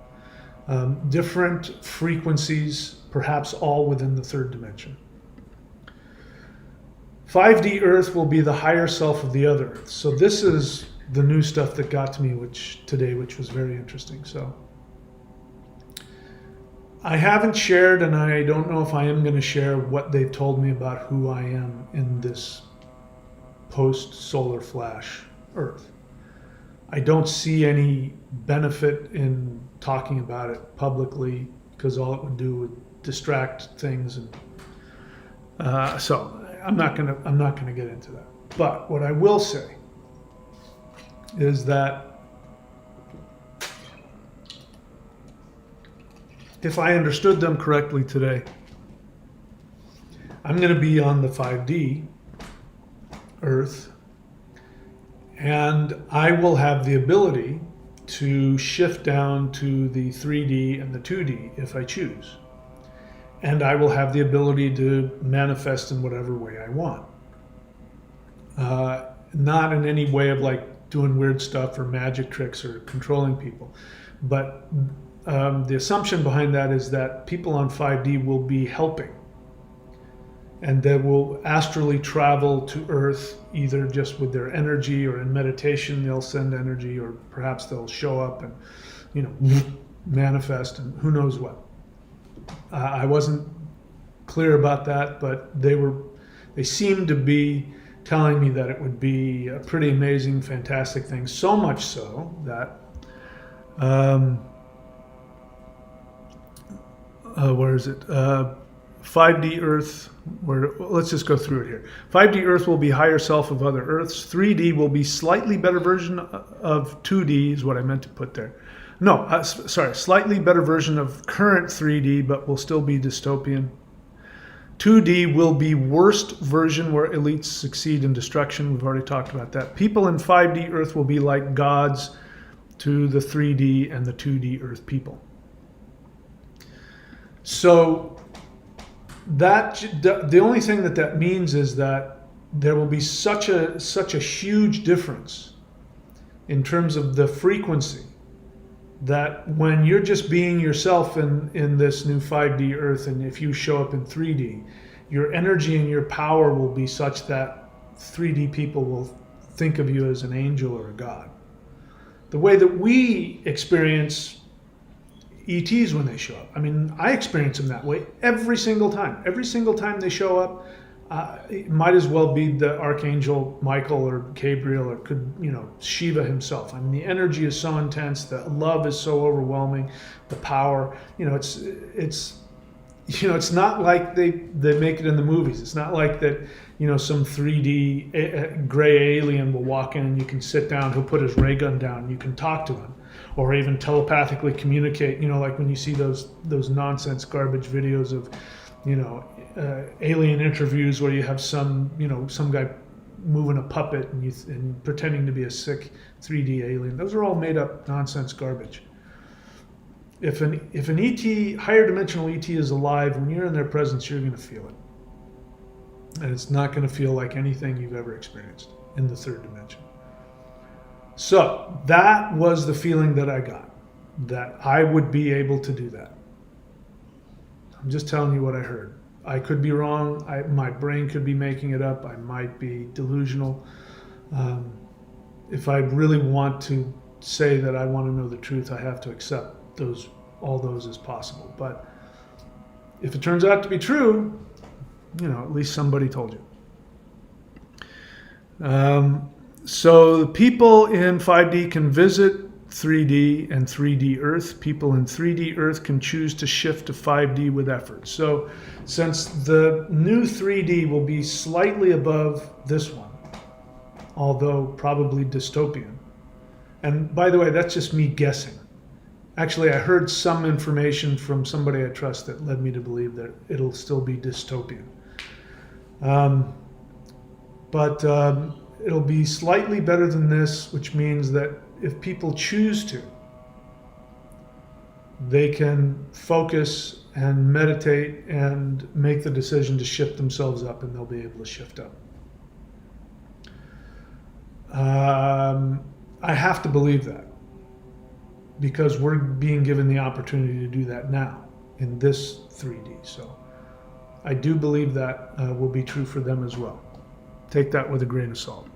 Speaker 1: Different frequencies, perhaps all within the 3rd dimension. 5D Earth will be the higher self of the other Earth. So this is the new stuff that got to me today, which was very interesting. So I haven't shared, and I don't know if I am going to share what they've told me about who I am in this post-solar flash Earth. I don't see any benefit in talking about it publicly because all it would do would distract things, and so I'm not gonna get into that. But what I will say is that if I understood them correctly today, I'm going to be on the 5D Earth, and I will have the ability to shift down to the 3D and the 2D if I choose. And I will have the ability to manifest in whatever way I want. Not in any way of like doing weird stuff or magic tricks or controlling people. But the assumption behind that is that people on 5D will be helping. And they will astrally travel to Earth either just with their energy or in meditation they'll send energy, or perhaps they'll show up and manifest and who knows what. I wasn't clear about that, but they seemed to be telling me that it would be a pretty amazing, fantastic thing. So much so that where is it? 5D Earth, let's just go through it here. 5D Earth will be higher self of other Earths. 3D will be slightly better version of 2D is what I meant to put there. No, sorry, slightly better version of current 3D, but will still be dystopian. 2D will be worst version where elites succeed in destruction. We've already talked about that. People in 5D Earth will be like gods to the 3D and the 2D Earth people. So the only thing that means is that there will be such a huge difference in terms of the frequency that when you're just being yourself in this new 5D Earth, and if you show up in 3D, your energy and your power will be such that 3D people will think of you as an angel or a god. The way that we experience ETs when they show up, I mean, I experience them that way every single time. Every single time they show up, it might as well be the Archangel Michael or Gabriel, or could, Shiva himself. I mean, the energy is so intense, the love is so overwhelming, the power. It's not like they make it in the movies. It's not like that, some 3D gray alien will walk in and you can sit down, he'll put his ray gun down, and you can talk to him, or even telepathically communicate. Like when you see those nonsense garbage videos of, alien interviews where you have some guy moving a puppet and pretending to be a sick 3D alien. Those are all made up nonsense garbage. If an ET, higher dimensional ET is alive, when you're in their presence, you're going to feel it. And it's not going to feel like anything you've ever experienced in the third dimension. So that was the feeling that I got, that I would be able to do that. I'm just telling you what I heard. I could be wrong. My brain could be making it up. I might be delusional. If I really want to say that I want to know the truth, I have to accept all those as possible. But if it turns out to be true, at least somebody told you. So the people in 5D can visit 3D and 3D Earth. People in 3D Earth can choose to shift to 5D with effort. So since the new 3D will be slightly above this one, although probably dystopian. And by the way, that's just me guessing. Actually, I heard some information from somebody I trust that led me to believe that it'll still be dystopian. But it'll be slightly better than this, which means that if people choose to, they can focus and meditate and make the decision to shift themselves up, and they'll be able to shift up. I have to believe that, because we're being given the opportunity to do that now in this 3D. So I do believe that will be true for them as well. Take that with a grain of salt.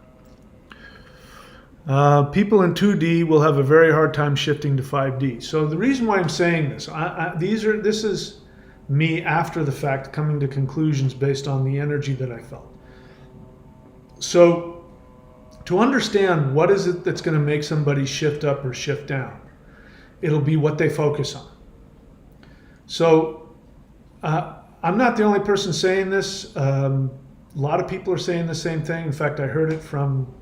Speaker 1: People in 2D will have a very hard time shifting to 5D. So the reason why I'm saying this, this is me after the fact coming to conclusions based on the energy that I felt. So to understand what is it that's going to make somebody shift up or shift down, it'll be what they focus on. So I'm not the only person saying this. A lot of people are saying the same thing. In fact, I heard it from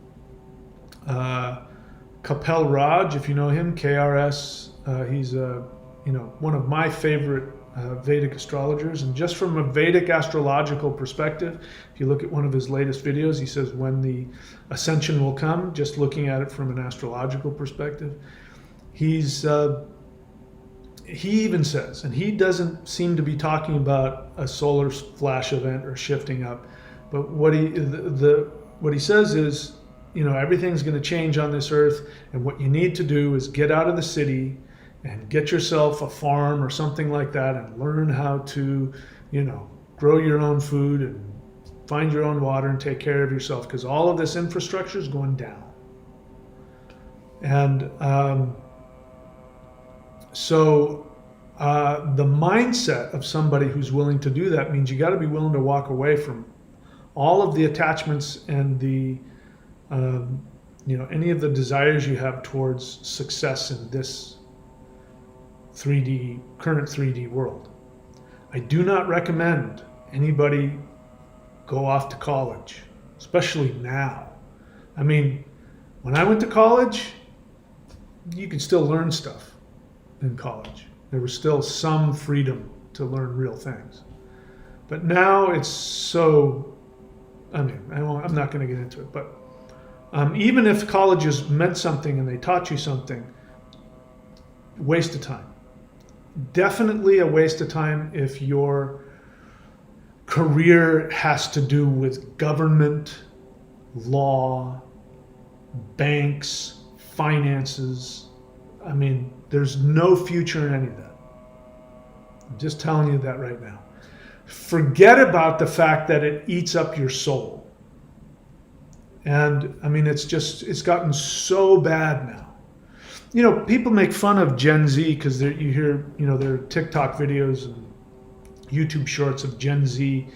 Speaker 1: Kapil Raj, if you know him, KRS. He's one of my favorite Vedic astrologers, and just from a Vedic astrological perspective, if you look at one of his latest videos, he says when the ascension will come, just looking at it from an astrological perspective. He even says, and he doesn't seem to be talking about a solar flash event or shifting up, but what he says is, everything's going to change on this earth, and what you need to do is get out of the city and get yourself a farm or something like that, and learn how to, grow your own food and find your own water and take care of yourself, because all of this infrastructure is going down. And so the mindset of somebody who's willing to do that means you got to be willing to walk away from all of the attachments and the any of the desires you have towards success in this current 3D world. I do not recommend anybody go off to college, especially now. I mean, when I went to college, you could still learn stuff in college. There was still some freedom to learn real things. But now it's so, I mean, I'm not going to get into it, but even if colleges meant something and they taught you something, waste of time. Definitely a waste of time if your career has to do with government, law, banks, finances. I mean, there's no future in any of that. I'm just telling you that right now. Forget about the fact that it eats up your soul. And I mean, it's gotten so bad now. You know, people make fun of Gen Z because you hear, you know, there are TikTok videos and YouTube shorts of Gen Z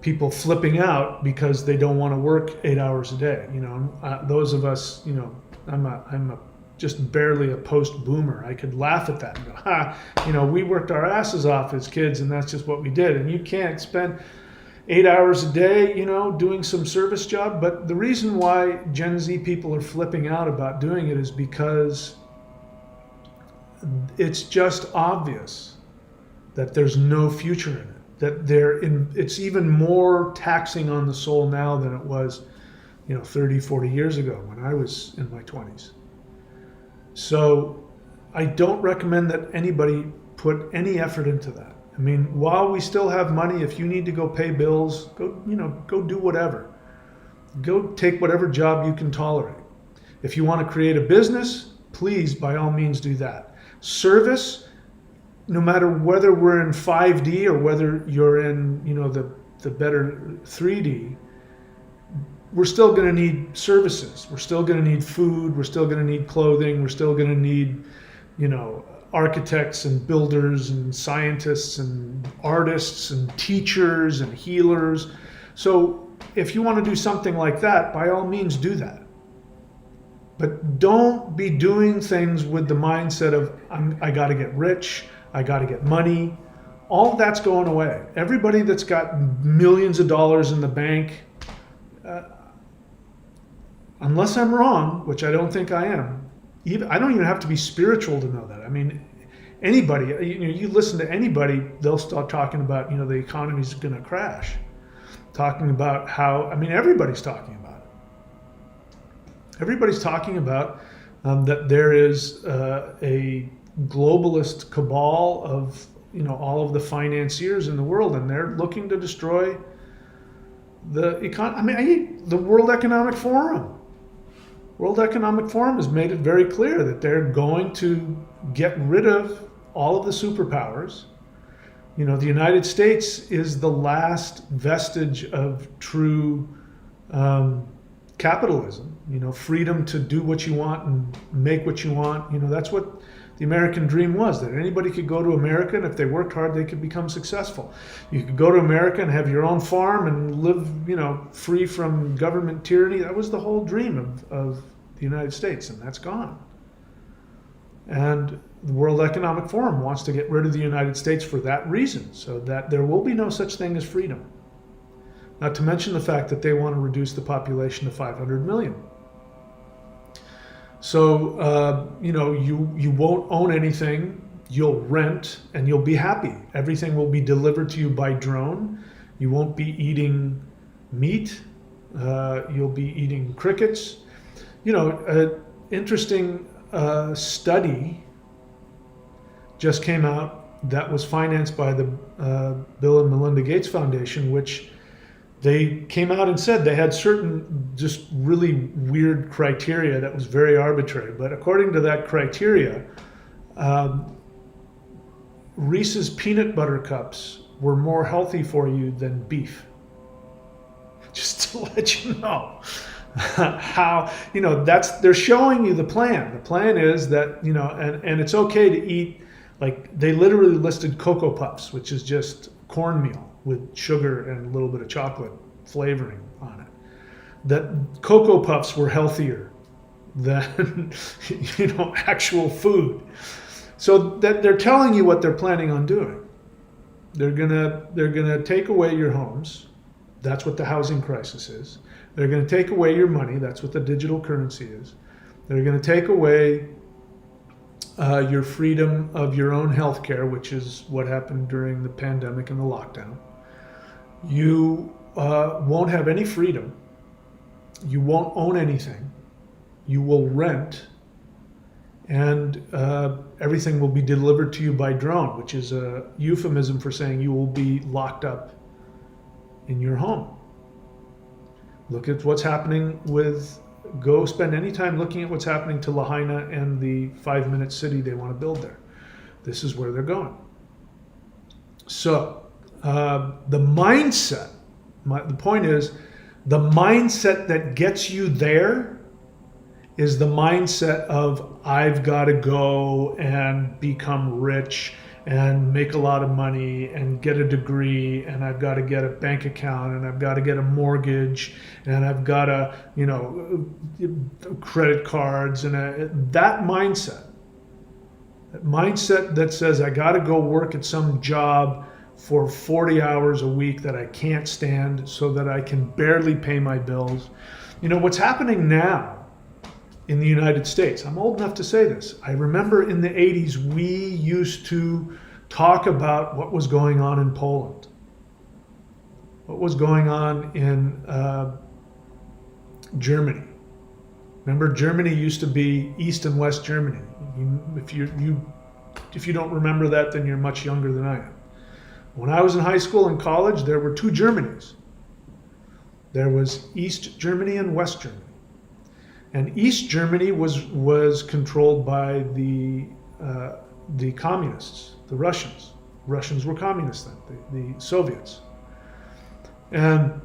Speaker 1: people flipping out because they don't want to work 8 hours a day. You know, those of us, you know, I'm just barely a post-boomer. I could laugh at that and go, ha, you know, we worked our asses off as kids and that's just what we did. And you can't spend 8 hours a day, you know, doing some service job. But the reason why Gen Z people are flipping out about doing it is because it's just obvious that there's no future in it, that it's even more taxing on the soul now than it was, you know, 30, 40 years ago when I was in my 20s. So I don't recommend that anybody put any effort into that. I mean, while we still have money, if you need to go pay bills, go do whatever. Go take whatever job you can tolerate. If you want to create a business, please, by all means, do that. Service, no matter whether we're in 5D or whether you're in, you know, the better 3D, we're still going to need services. We're still going to need food. We're still going to need clothing. We're still going to need, you know, architects and builders and scientists and artists and teachers and healers. So if you want to do something like that, by all means do that. But don't be doing things with the mindset of, I got to get rich, I got to get money. All of that's going away. Everybody that's got millions of dollars in the bank, unless I'm wrong, which I don't think I am, I don't even have to be spiritual to know that. I mean, anybody, you listen to anybody, they'll start talking about, you know, the economy's going to crash. Talking about how, I mean, everybody's talking about it. Everybody's talking about that there is a globalist cabal of, you know, all of the financiers in the world, and they're looking to destroy the economy. I mean, the World Economic Forum. World Economic Forum has made it very clear that they're going to get rid of all of the superpowers. You know, the United States is the last vestige of true capitalism, you know, freedom to do what you want and make what you want. You know, that's what the American dream was, that anybody could go to America and if they worked hard, they could become successful. You could go to America and have your own farm and live, you know, free from government tyranny. That was the whole dream of the United States, and that's gone. And the World Economic Forum wants to get rid of the United States for that reason, so that there will be no such thing as freedom. Not to mention the fact that they want to reduce the population to 500 million. So, you know, you won't own anything, you'll rent, and you'll be happy. Everything will be delivered to you by drone. You won't be eating meat. You'll be eating crickets. You know, an interesting study just came out that was financed by the Bill and Melinda Gates Foundation, which they came out and said they had certain just really weird criteria that was very arbitrary. But according to that criteria, Reese's peanut butter cups were more healthy for you than beef. Just to let you know how, you know, they're showing you the plan. The plan is that, you know, and it's okay to eat, like they literally listed Cocoa Puffs, which is just cornmeal with sugar and a little bit of chocolate flavoring on it. That Cocoa Puffs were healthier than, you know, actual food. So that they're telling you what they're planning on doing. They're gonna take away your homes. That's what the housing crisis is. They're going to take away your money. That's what the digital currency is. They're going to take away your freedom of your own health care, which is what happened during the pandemic and the lockdown. You won't have any freedom. You won't own anything. You will rent, and everything will be delivered to you by drone, which is a euphemism for saying you will be locked up in your home. Look at what's happening go spend any time looking at what's happening to Lahaina and the 5-minute city they want to build there. This is where they're going. So the mindset, the point is, the mindset that gets you there is the mindset of I've got to go and become rich and make a lot of money and get a degree, and I've got to get a bank account, and I've got to get a mortgage, and I've got to, credit cards, and that mindset that says I got to go work at some job for 40 hours a week that I can't stand so that I can barely pay my bills. What's happening now in the United States, I'm old enough to say this. I remember in the 80s, we used to talk about what was going on in Poland, what was going on in Germany. Remember, Germany used to be East and West Germany. If you don't remember that, then you're much younger than I am. When I was in high school and college, there were two Germanys. There was East Germany and West Germany. And East Germany was controlled by the communists, the Russians. Russians were communists then, the Soviets. And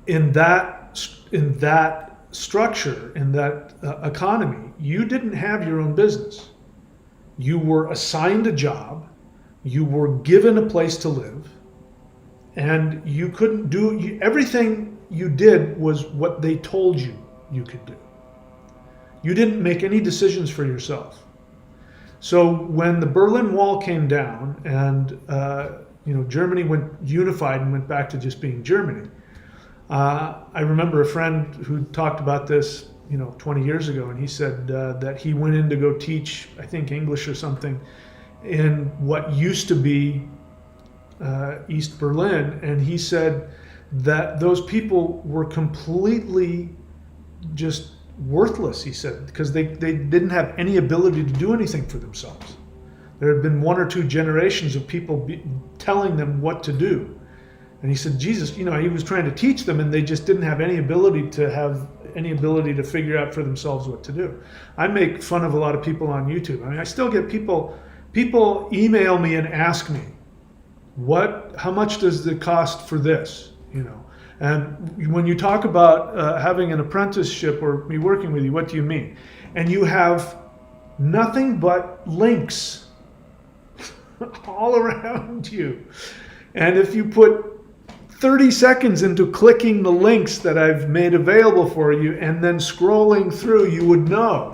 Speaker 1: in that structure, in that economy, you didn't have your own business. You were assigned a job, you were given a place to live, and you couldn't do everything you did was what they told you could do. You didn't make any decisions for yourself. So when the Berlin Wall came down and Germany went unified and went back to just being Germany, I remember a friend who talked about this 20 years ago, and he said that he went in to go teach, I think English or something, in what used to be East Berlin, and he said that those people were completely just worthless, he said, because they didn't have any ability to do anything for themselves. There had been one or two generations of people telling them what to do. And he said, Jesus, he was trying to teach them, and they just didn't have any ability to figure out for themselves what to do. I make fun of a lot of people on YouTube. I mean, I still get people email me and ask me, how much does it cost for this? And when you talk about having an apprenticeship or me working with you, what do you mean? And you have nothing but links all around you. And if you put 30 seconds into clicking the links that I've made available for you and then scrolling through, you would know.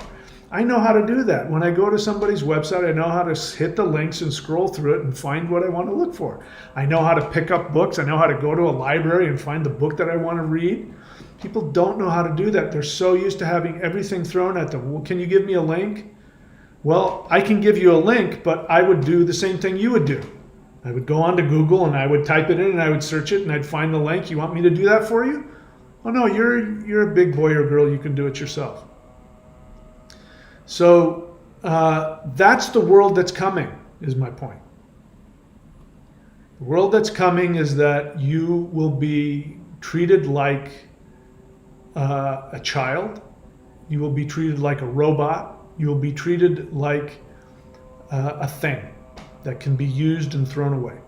Speaker 1: I know how to do that. When I go to somebody's website, I know how to hit the links and scroll through it and find what I want to look for. I know how to pick up books. I know how to go to a library and find the book that I want to read. People don't know how to do that. They're so used to having everything thrown at them. Well, can you give me a link? Well, I can give you a link, but I would do the same thing you would do. I would go onto Google and I would type it in and I would search it and I'd find the link. You want me to do that for you? Oh no, you're a big boy or girl. You can do it yourself. So that's the world that's coming, is my point. The world that's coming is that you will be treated like a child. You will be treated like a robot. You will be treated like a thing that can be used and thrown away,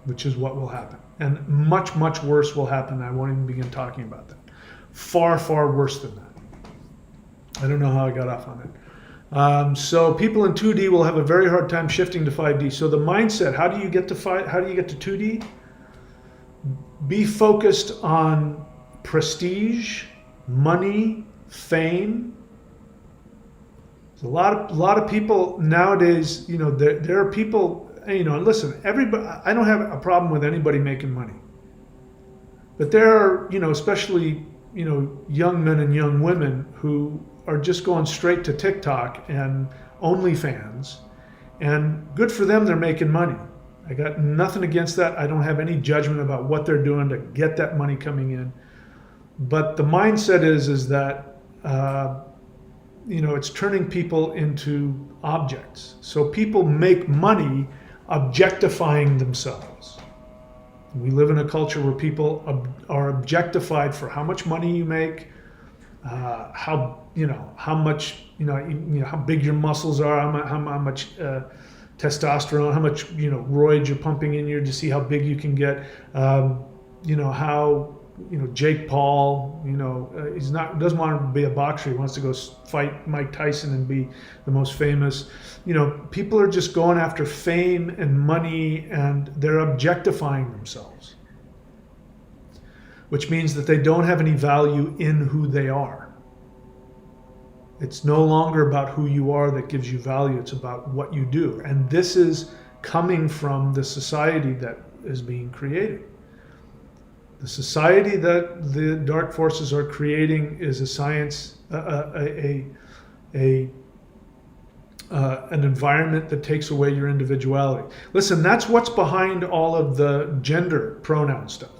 Speaker 1: which is what will happen. And much, much worse will happen. I won't even begin talking about that. Far, far worse than that. I don't know how I got off on it. So people in 2D will have a very hard time shifting to 5D. So the mindset, how do you get to 2D? Be focused on prestige, money, fame. There's a lot of people nowadays, there are people, and listen, everybody, I don't have a problem with anybody making money. But there are, especially, young men and young women who are just going straight to TikTok and OnlyFans, and good for them, they're making money. I got nothing against that. I don't have any judgment about what they're doing to get that money coming in. But the mindset is that, it's turning people into objects. So people make money objectifying themselves. We live in a culture where people are objectified for how much money you make, how much, how big your muscles are, how much testosterone, how much, roids you're pumping in you to see how big you can get. How, Jake Paul, doesn't want to be a boxer. He wants to go fight Mike Tyson and be the most famous. People are just going after fame and money, and they're objectifying themselves, which means that they don't have any value in who they are. It's no longer about who you are that gives you value. It's about what you do. And this is coming from the society that is being created. The society that the dark forces are creating is a science, an environment that takes away your individuality. Listen, that's what's behind all of the gender pronoun stuff.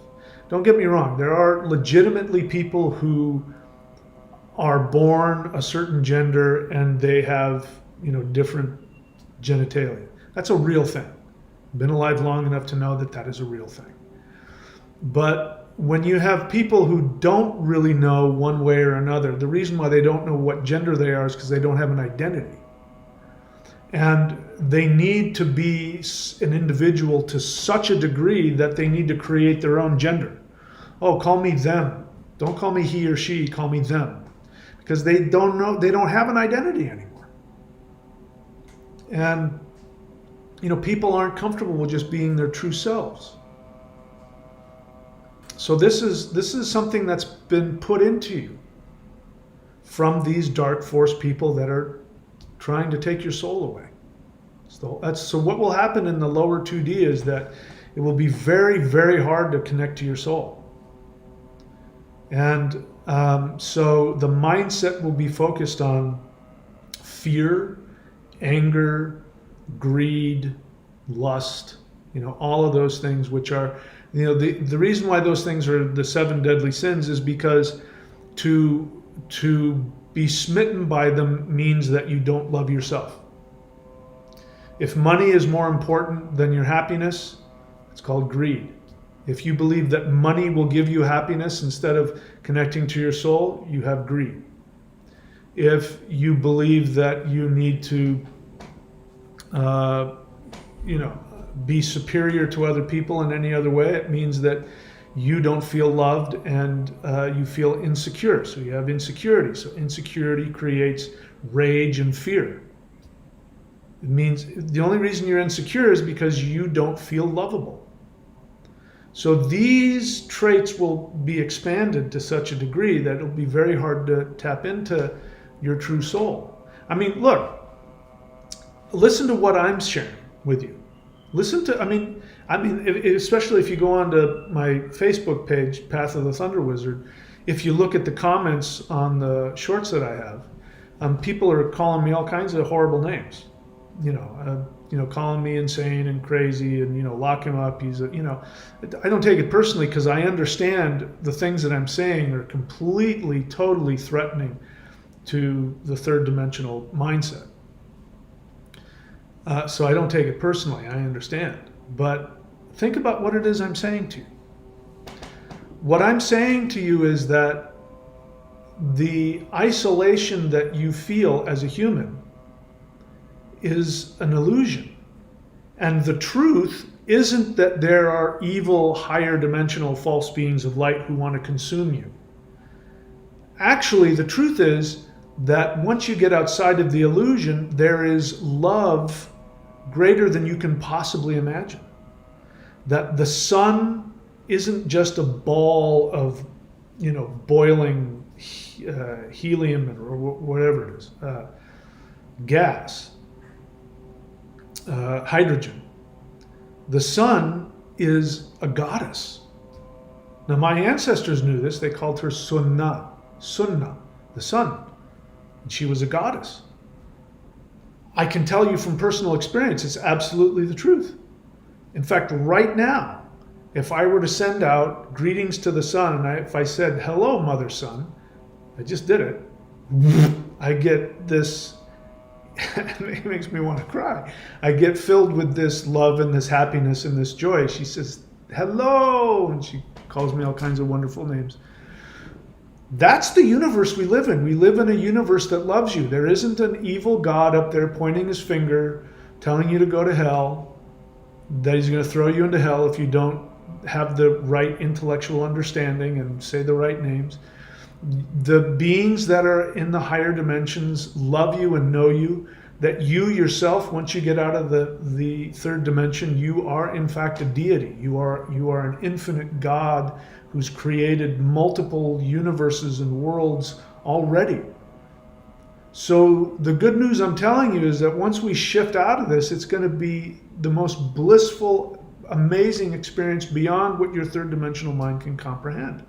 Speaker 1: Don't get me wrong. There are legitimately people who are born a certain gender and they have, different genitalia. That's a real thing. Been alive long enough to know that that is a real thing. But when you have people who don't really know one way or another, the reason why they don't know what gender they are is because they don't have an identity. And they need to be an individual to such a degree that they need to create their own gender. Oh, call me them. Don't call me he or she, call me them. Because they don't know, they don't have an identity anymore. And, people aren't comfortable with just being their true selves. So this is something that's been put into you from these dark force people that are trying to take your soul away. So what will happen in the lower 2D is that it will be very, very hard to connect to your soul. And so the mindset will be focused on fear, anger, greed, lust, all of those things, which are, the reason why those things are the 7 deadly sins is because to be smitten by them means that you don't love yourself. If money is more important than your happiness, it's called greed. If you believe that money will give you happiness instead of connecting to your soul, you have greed. If you believe that you need to, be superior to other people in any other way, it means that you don't feel loved and you feel insecure. So you have insecurity. So insecurity creates rage and fear. It means the only reason you're insecure is because you don't feel lovable. So these traits will be expanded to such a degree that it'll be very hard to tap into your true soul. I mean, look, listen to what I'm sharing with you. Listen to, especially if you go onto my Facebook page, Path of the Thunder Wizard, if you look at the comments on the shorts that I have, people are calling me all kinds of horrible names. Calling me insane and crazy and, lock him up. I don't take it personally because I understand the things that I'm saying are completely, totally threatening to the third dimensional mindset. So I don't take it personally, I understand. But think about what it is I'm saying to you. What I'm saying to you is that the isolation that you feel as a human is an illusion. And the truth isn't that there are evil, higher dimensional false beings of light who want to consume you. Actually, the truth is that once you get outside of the illusion, there is love greater than you can possibly imagine. That the sun isn't just a ball of, boiling helium or whatever it is, gas, hydrogen. The sun is a goddess. Now, my ancestors knew this. They called her Sunna, the sun. And she was a goddess. I can tell you from personal experience, it's absolutely the truth. In fact, right now, if I were to send out greetings to the sun, and if I said, hello, Mother Sun, I just did it, I get this, it makes me want to cry. I get filled with this love and this happiness and this joy. She says, hello, and she calls me all kinds of wonderful names. That's the universe we live in. We live in a universe that loves you. There isn't an evil God up there pointing his finger, telling you to go to hell, that he's going to throw you into hell if you don't have the right intellectual understanding and say the right names. The beings that are in the higher dimensions love you and know you, that you yourself, once you get out of the third dimension, you are in fact a deity. You are an infinite God who's created multiple universes and worlds already. So the good news I'm telling you is that once we shift out of this, it's going to be the most blissful, amazing experience beyond what your third dimensional mind can comprehend.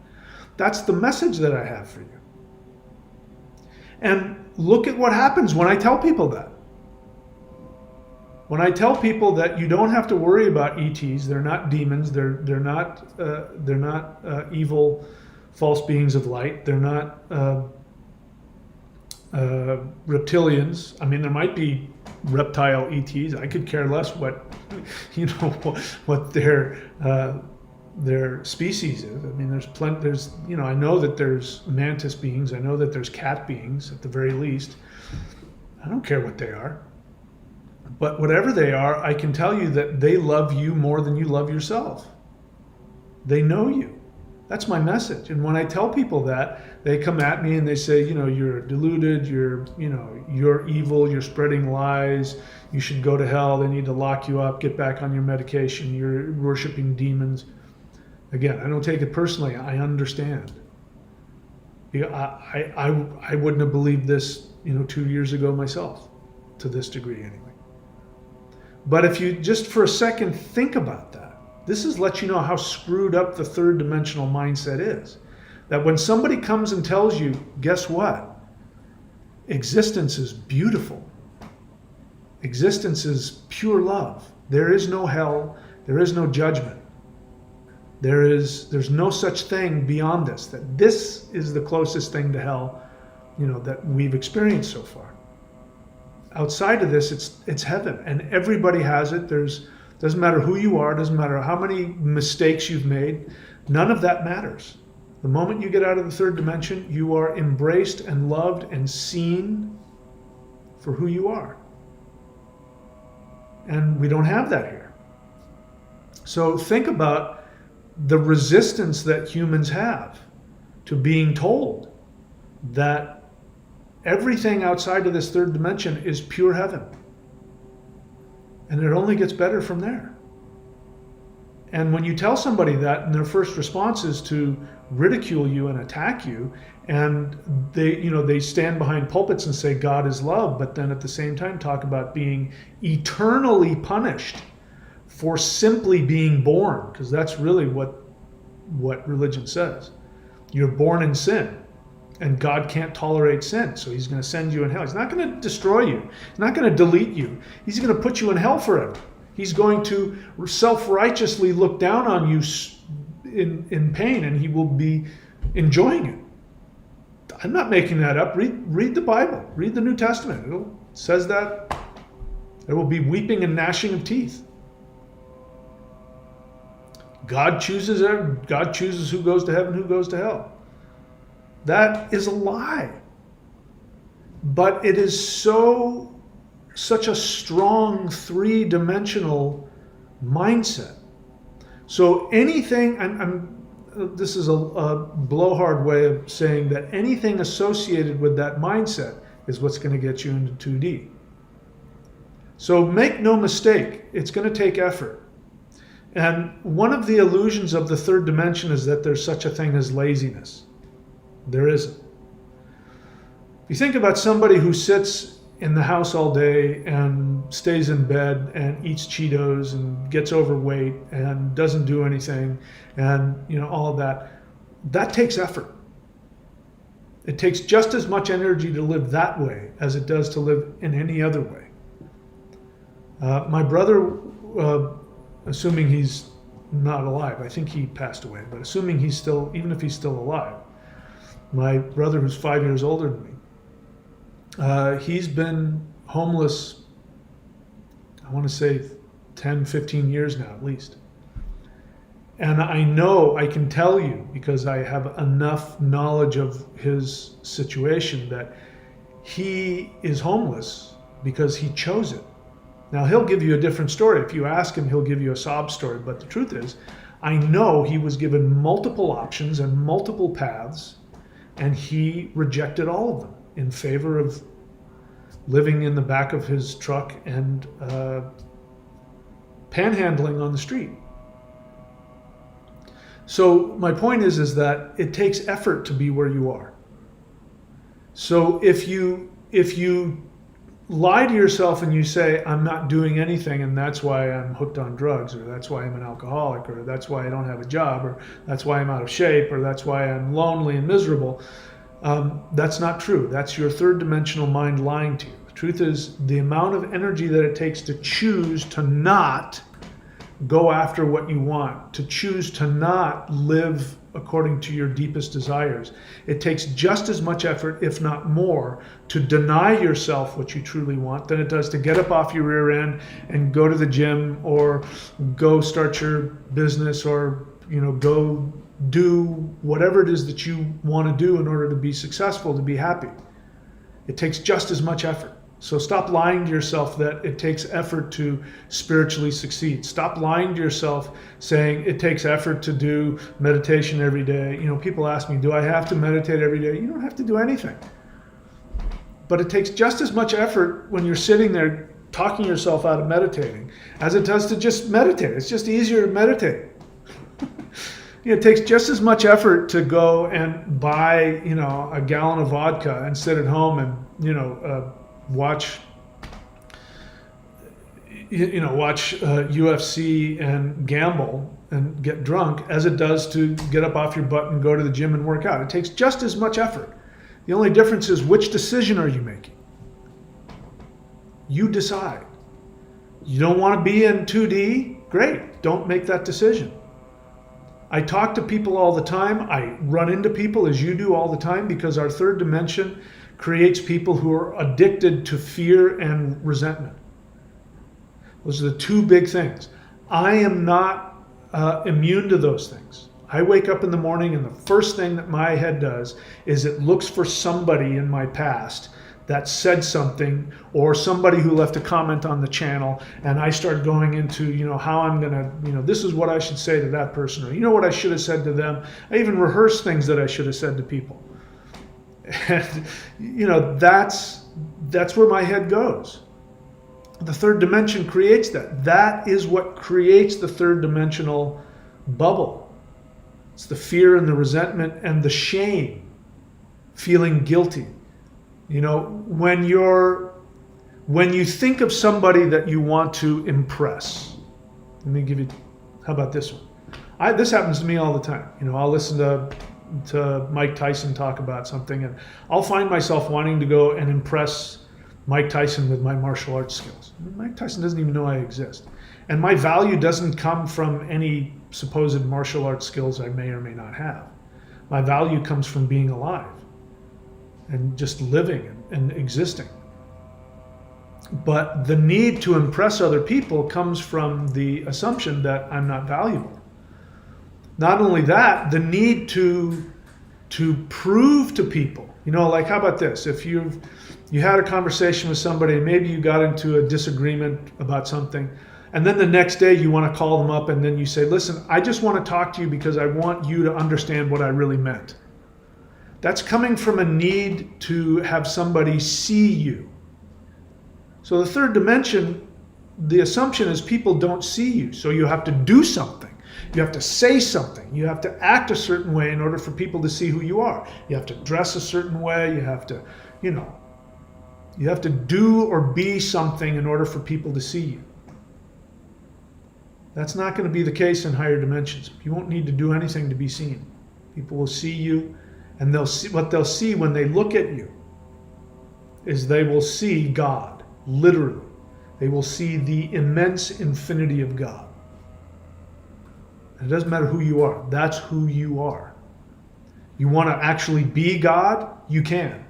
Speaker 1: That's the message that I have for you. And look at what happens when I tell people that. When I tell people that you don't have to worry about ETs, they're not demons, they're not evil, false beings of light, they're not reptilians. I mean, there might be reptile ETs. I could care less what what their species is. I mean, there's plenty. I know that there's mantis beings. I know that there's cat beings at the very least. I don't care what they are. But whatever they are, I can tell you that they love you more than you love yourself. They know you. That's my message. And when I tell people that, they come at me and they say, you're deluded, you're evil, you're spreading lies, you should go to hell, they need to lock you up, get back on your medication, you're worshiping demons. Again, I don't take it personally. I understand. I wouldn't have believed this, 2 years ago myself, to this degree anyway. But if you just for a second think about that, this is let you know how screwed up the third dimensional mindset is. That when somebody comes and tells you, guess what? Existence is beautiful. Existence is pure love. There is no hell. There is no judgment. There's no such thing beyond this. That this is the closest thing to hell, that we've experienced so far. Outside of this, it's heaven, and everybody has it. Doesn't matter who you are, doesn't matter how many mistakes you've made, none of that matters. The moment you get out of the third dimension, you are embraced and loved and seen for who you are. And we don't have that here. So think about the resistance that humans have to being told that everything outside of this third dimension is pure heaven. And it only gets better from there. And when you tell somebody that, and their first response is to ridicule you and attack you, and they stand behind pulpits and say God is love, but then at the same time talk about being eternally punished for simply being born, because that's really what religion says. You're born in sin. And God can't tolerate sin, so he's going to send you in hell. He's not going to destroy you. He's not going to delete you. He's going to put you in hell forever. He's going to self-righteously look down on you in pain, and he will be enjoying it. I'm not making that up. Read the Bible. Read the New Testament. It says that there will be weeping and gnashing of teeth. God chooses who goes to heaven, who goes to hell. That is a lie. But it is such a strong three-dimensional mindset. So anything, this is a blowhard way of saying that anything associated with that mindset is what's going to get you into 2D. So make no mistake, it's going to take effort. And one of the illusions of the third dimension is that there's such a thing as laziness. There isn't. If you think about somebody who sits in the house all day and stays in bed and eats Cheetos and gets overweight and doesn't do anything and all of that, that takes effort. It takes just as much energy to live that way as it does to live in any other way. My brother, assuming he's not alive, I think he passed away, but assuming he's still, even if he's still alive, my brother who's 5 years older than me, he's been homeless, I want to say 10, 15 years now at least. And I know, I can tell you, because I have enough knowledge of his situation, that he is homeless because he chose it. Now, he'll give you a different story. If you ask him, he'll give you a sob story. But the truth is, I know he was given multiple options and multiple paths, and he rejected all of them in favor of living in the back of his truck and panhandling on the street. So my point is that it takes effort to be where you are. So if you lie to yourself and you say, I'm not doing anything and that's why I'm hooked on drugs, or that's why I'm an alcoholic, or that's why I don't have a job, or that's why I'm out of shape, or that's why I'm lonely and miserable, that's not true. That's your third dimensional mind lying to you. The truth is, the amount of energy that it takes to choose to not go after what you want, to choose to not live according to your deepest desires, it takes just as much effort, if not more, to deny yourself what you truly want than it does to get up off your rear end and go to the gym, or go start your business, or go do whatever it is that you want to do in order to be successful, to be happy. It takes just as much effort. So stop lying to yourself that it takes effort to spiritually succeed. Stop lying to yourself saying it takes effort to do meditation every day. People ask me, do I have to meditate every day? You don't have to do anything. But it takes just as much effort when you're sitting there talking yourself out of meditating as it does to just meditate. It's just easier to meditate. It takes just as much effort to go and buy, a gallon of vodka and sit at home and, watch UFC and gamble and get drunk as it does to get up off your butt and go to the gym and work out. It takes just as much effort. The only difference is, which decision are you making? You decide. You don't want to be in 2D? Great. Don't make that decision. I talk to people all the time. I run into people, as you do, all the time, because our third dimension creates people who are addicted to fear and resentment. Those are the two big things. I am not immune to those things. I wake up in the morning and the first thing that my head does is it looks for somebody in my past that said something, or somebody who left a comment on the channel, and I start going into, how I'm gonna, this is what I should say to that person, or what I should have said to them. I even rehearse things that I should have said to people. And that's where my head goes. The third dimension creates that. That is what creates the third dimensional bubble. It's the fear and the resentment and the shame, feeling guilty. When you think of somebody that you want to impress, let me give you, how about this one? This happens to me all the time. I'll listen to Mike Tyson talk about something, and I'll find myself wanting to go and impress Mike Tyson with my martial arts skills. Mike Tyson doesn't even know I exist. And my value doesn't come from any supposed martial arts skills I may or may not have. My value comes from being alive and just living and existing. But the need to impress other people comes from the assumption that I'm not valuable. Not only that, the need to prove to people, like, how about this? If you had a conversation with somebody, maybe you got into a disagreement about something, and then the next day you want to call them up and then you say, listen, I just want to talk to you because I want you to understand what I really meant. That's coming from a need to have somebody see you. So the third dimension, the assumption is people don't see you, so you have to do something. You have to say something. You have to act a certain way in order for people to see who you are. You have to dress a certain way. You have to, You have to do or be something in order for people to see you. That's not going to be the case in higher dimensions. You won't need to do anything to be seen. People will see you, and what they'll see when they look at you is they will see God, literally. They will see the immense infinity of God. And it doesn't matter who you are. That's who you are. You want to actually be God? You can.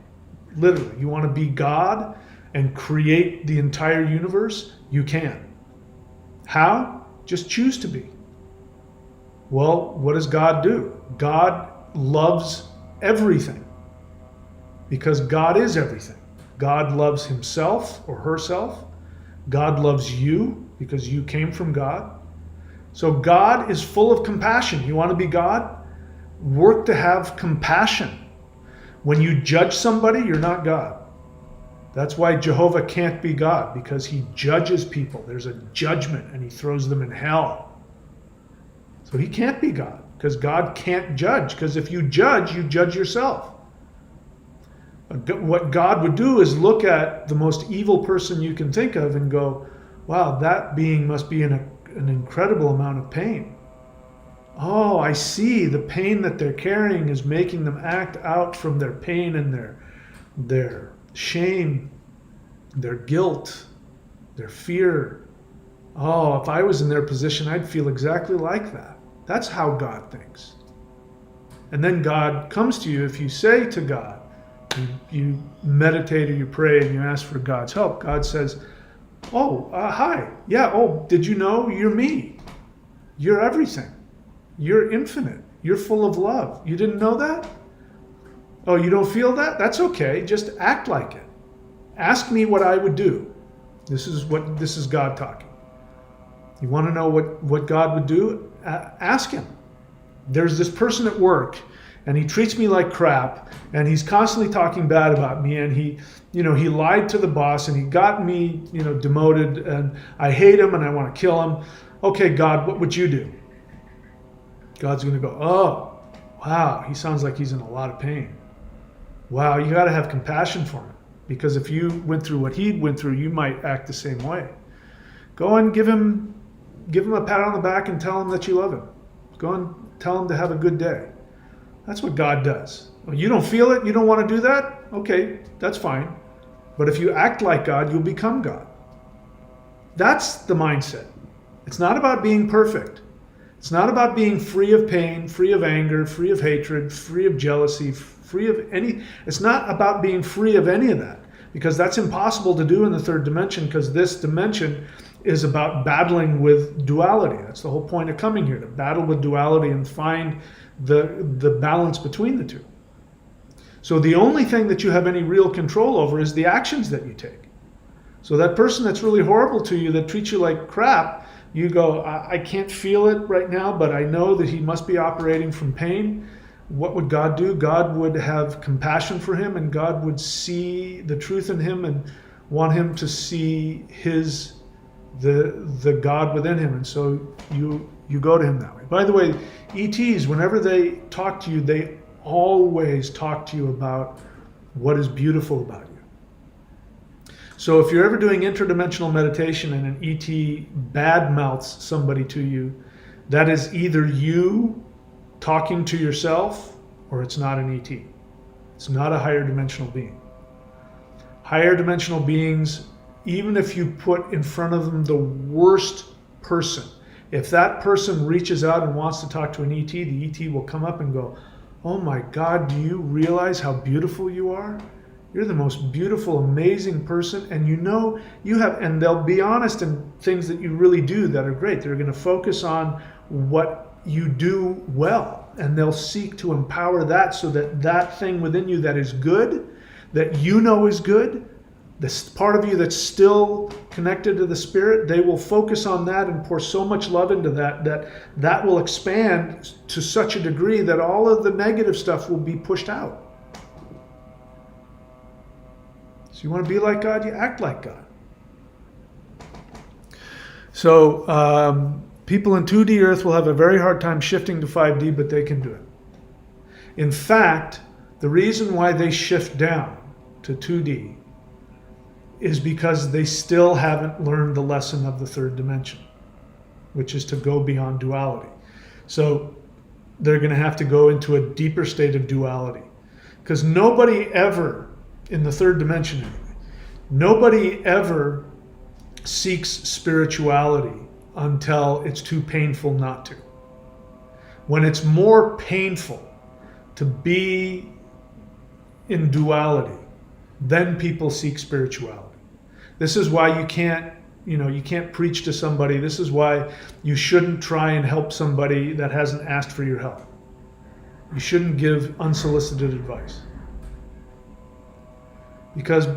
Speaker 1: Literally. You want to be God and create the entire universe? You can. How? Just choose to be. Well, what does God do? God loves everything because God is everything. God loves himself or herself. God loves you because you came from God. So God is full of compassion. You want to be God? Work to have compassion. When you judge somebody, you're not God. That's why Jehovah can't be God, because he judges people. There's a judgment and he throws them in hell. So he can't be God, because God can't judge, because if you judge yourself. What God would do is look at the most evil person you can think of and go, wow, that being must be in an incredible amount of pain. Oh, I see. The pain that they're carrying is making them act out from their pain and their shame, their guilt, their fear. Oh, if I was in their position, I'd feel exactly like that. That's how God thinks. And then God comes to you if you say to God, you meditate or you pray and you ask for God's help. God says, oh, hi. Yeah, oh, did you know you're me? You're everything. You're infinite. You're full of love. You didn't know that? Oh, you don't feel that? That's okay. Just act like it. Ask me what I would do. This is God talking. You want to know what God would do? Ask him. There's this person at work and he treats me like crap and he's constantly talking bad about me and he lied to the boss and he got me, demoted and I hate him and I want to kill him. Okay, God, what would you do? God's going to go, oh, wow, he sounds like he's in a lot of pain. Wow, you got to have compassion for him, because if you went through what he went through, you might act the same way. Go and give him a pat on the back and tell him that you love him. Go and tell him to have a good day. That's what God does. You don't feel it? You don't want to do that? Okay, that's fine. But if you act like God, you'll become God. That's the mindset. It's not about being perfect. It's not about being free of pain, free of anger, free of hatred, free of jealousy, free of any. It's not about being free of any of that, because that's impossible to do in the third dimension, because this dimension is about battling with duality. That's the whole point of coming here, to battle with duality and find the balance between the two. So the only thing that you have any real control over is the actions that you take. So that person that's really horrible to you, that treats you like crap, you go, I can't feel it right now, but I know that he must be operating from pain. What would God do? God would have compassion for him, and God would see the truth in him and want him to see the God within him. And so you go to him that way. By the way, ETs, whenever they talk to you, they always talk to you about what is beautiful about you. So if you're ever doing interdimensional meditation and an ET bad mouths somebody to you, that is either you talking to yourself or it's not an ET. It's not a higher dimensional being. Higher dimensional beings, even if you put in front of them the worst person, if that person reaches out and wants to talk to an ET, the ET will come up and go, oh my God, do you realize how beautiful you are? You're the most beautiful, amazing person, and and they'll be honest in things that you really do that are great. They're going to focus on what you do well, and they'll seek to empower that so that that thing within you that is good, that is good, this part of you that's still connected to the spirit, they will focus on that and pour so much love into that will expand to such a degree that all of the negative stuff will be pushed out. So you want to be like God, you act like God. So people in 2D Earth will have a very hard time shifting to 5D, but they can do it. In fact, the reason why they shift down to 2D is because they still haven't learned the lesson of the third dimension, which is to go beyond duality. So they're going to have to go into a deeper state of duality. Because nobody ever, in the third dimension anyway, nobody ever seeks spirituality until it's too painful not to. When it's more painful to be in duality, then people seek spirituality. This is why you can't preach to somebody. This is why you shouldn't try and help somebody that hasn't asked for your help. You shouldn't give unsolicited advice. Because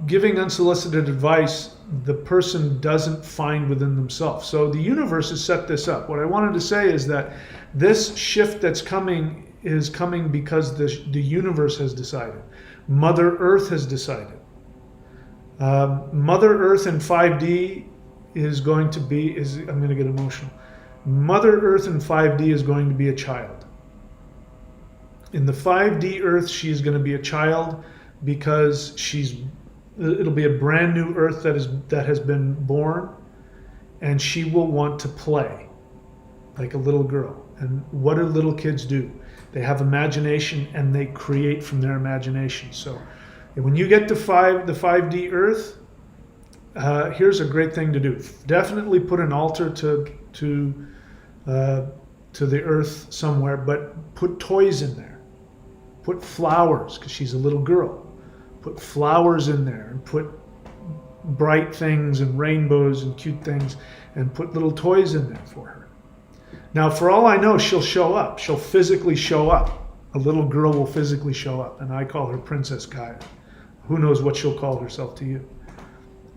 Speaker 1: giving unsolicited advice, the person doesn't find within themselves. So the universe has set this up. What I wanted to say is that this shift that's coming is coming because the universe has decided. Mother Earth has decided. Mother Earth in 5D is going to be, I'm going to get emotional. Mother Earth in 5D is going to be a child. In the 5D Earth, she's going to be a child because it'll be a brand new Earth that has been born, and she will want to play like a little girl. And what do little kids do? They have imagination and they create from their imagination. So when you get to the 5D Earth, here's a great thing to do. Definitely put an altar to the Earth somewhere, but put toys in there. Put flowers, because she's a little girl. Put flowers in there and put bright things and rainbows and cute things and put little toys in there for her. Now, for all I know, she'll show up. She'll physically show up. A little girl will physically show up, and I call her Princess Gaia. Who knows what she'll call herself to you?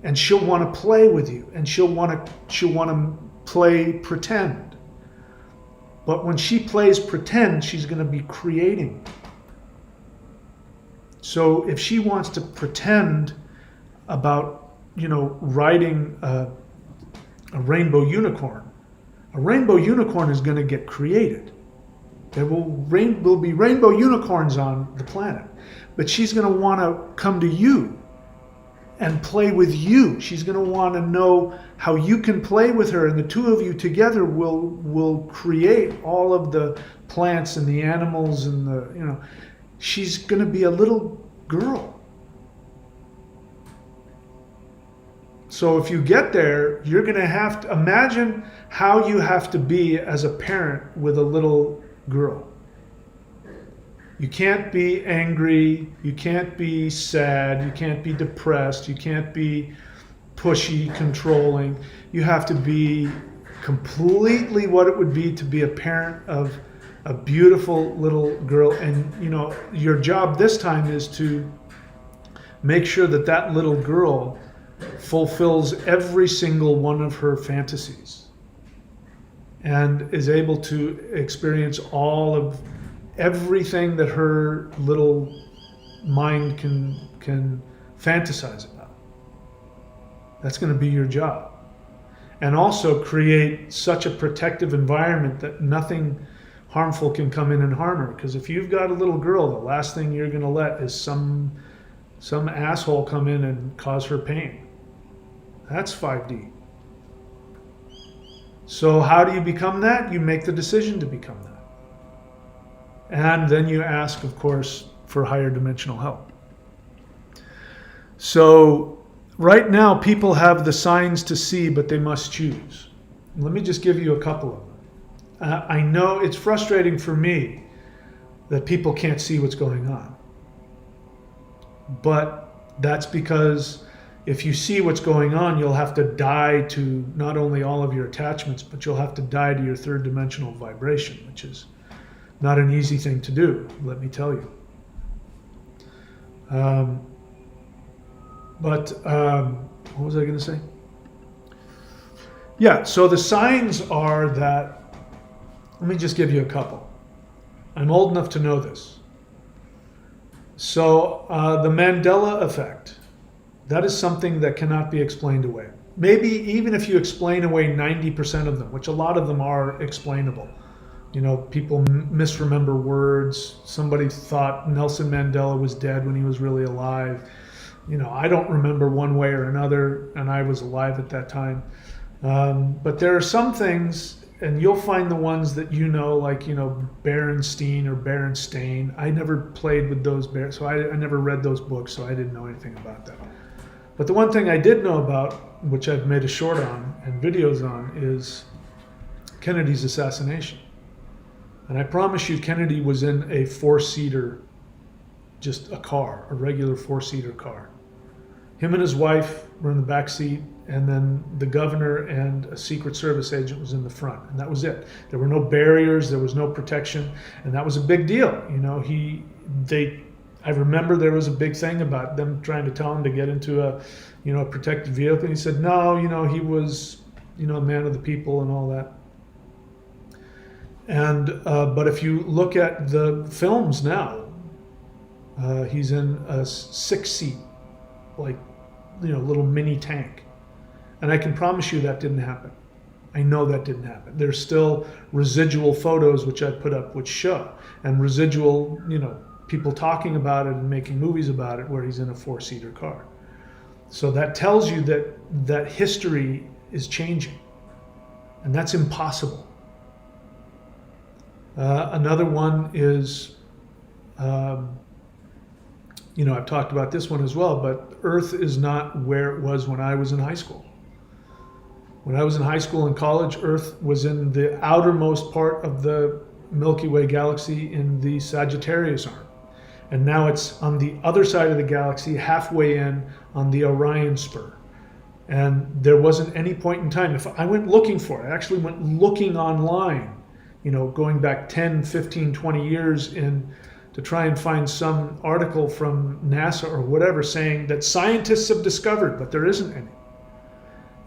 Speaker 1: And she'll want to play with you, and she'll want to play pretend. But when she plays pretend, she's going to be creating. So if she wants to pretend about, riding a rainbow unicorn is going to get created. There will be rainbow unicorns on the planet, but she's going to want to come to you and play with you. She's going to want to know how you can play with her, and the two of you together will create all of the plants and the animals and she's going to be a little girl. So if you get there, you're going to have to imagine how you have to be as a parent with a little girl. You can't be angry, you can't be sad, you can't be depressed, you can't be pushy, controlling. You have to be completely what it would be to be a parent of a beautiful little girl. And your job this time is to make sure that little girl fulfills every single one of her fantasies and is able to experience all of everything that her little mind can fantasize about. That's going to be your job. And also create such a protective environment that nothing harmful can come in and harm her. Because if you've got a little girl, the last thing you're going to let is some asshole come in and cause her pain. That's 5D. So how do you become that? You make the decision to become that. And then you ask, of course, for higher dimensional help. So right now, people have the signs to see, but they must choose. Let me just give you a couple of them. I know it's frustrating for me that people can't see what's going on. But that's because if you see what's going on, you'll have to die to not only all of your attachments, but you'll have to die to your third dimensional vibration, which is not an easy thing to do, let me tell you. What was I going to say? Yeah, so the signs are that, let me just give you a couple. I'm old enough to know this. So the Mandela effect, that is something that cannot be explained away. Maybe even if you explain away 90% of them, which a lot of them are explainable. People misremember words. Somebody thought Nelson Mandela was dead when he was really alive. I don't remember one way or another, and I was alive at that time. But there are some things, and you'll find the ones that like, Berenstain or Berenstain. I never played with those bears, so I never read those books, so I didn't know anything about that. But the one thing I did know about, which I've made a short on and videos on, is Kennedy's assassination. And I promise you, Kennedy was in a four-seater, just a car, a regular four-seater car. Him and his wife were in the back seat, and then the governor and a Secret Service agent was in the front, and that was it. There were no barriers, there was no protection, and that was a big deal. I remember there was a big thing about them trying to tell him to get into a protected vehicle, and he said no. He was a man of the people and all that. And but if you look at the films now, he's in a 6-seat, like, little mini tank. And I can promise you that didn't happen. I know that didn't happen. There's still residual photos which I put up which show, and residual, people talking about it and making movies about it where he's in a 4-seater car. So that tells you that history is changing, and that's impossible. Another one is, I've talked about this one as well, but Earth is not where it was when I was in high school. When I was in high school and college, Earth was in the outermost part of the Milky Way galaxy in the Sagittarius arm. And now it's on the other side of the galaxy, halfway in on the Orion spur. And there wasn't any point in time. If I went looking for it, I actually went looking online, going back 10, 15, 20 years to try and find some article from NASA or whatever saying that scientists have discovered, but there isn't any.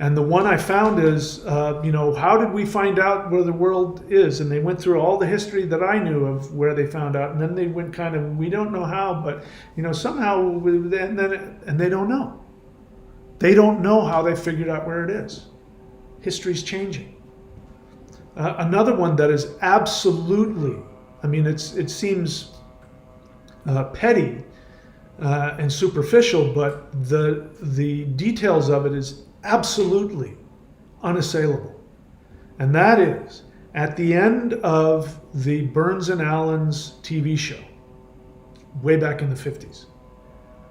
Speaker 1: And the one I found is, how did we find out where the world is? And they went through all the history that I knew of where they found out. And then they went we don't know how, but, somehow, and they don't know. They don't know how they figured out where it is. History's changing. Another one that is absolutely, it seems petty and superficial, but the details of it is absolutely unassailable. And that is, at the end of the Burns and Allen's TV show, way back in the 50s,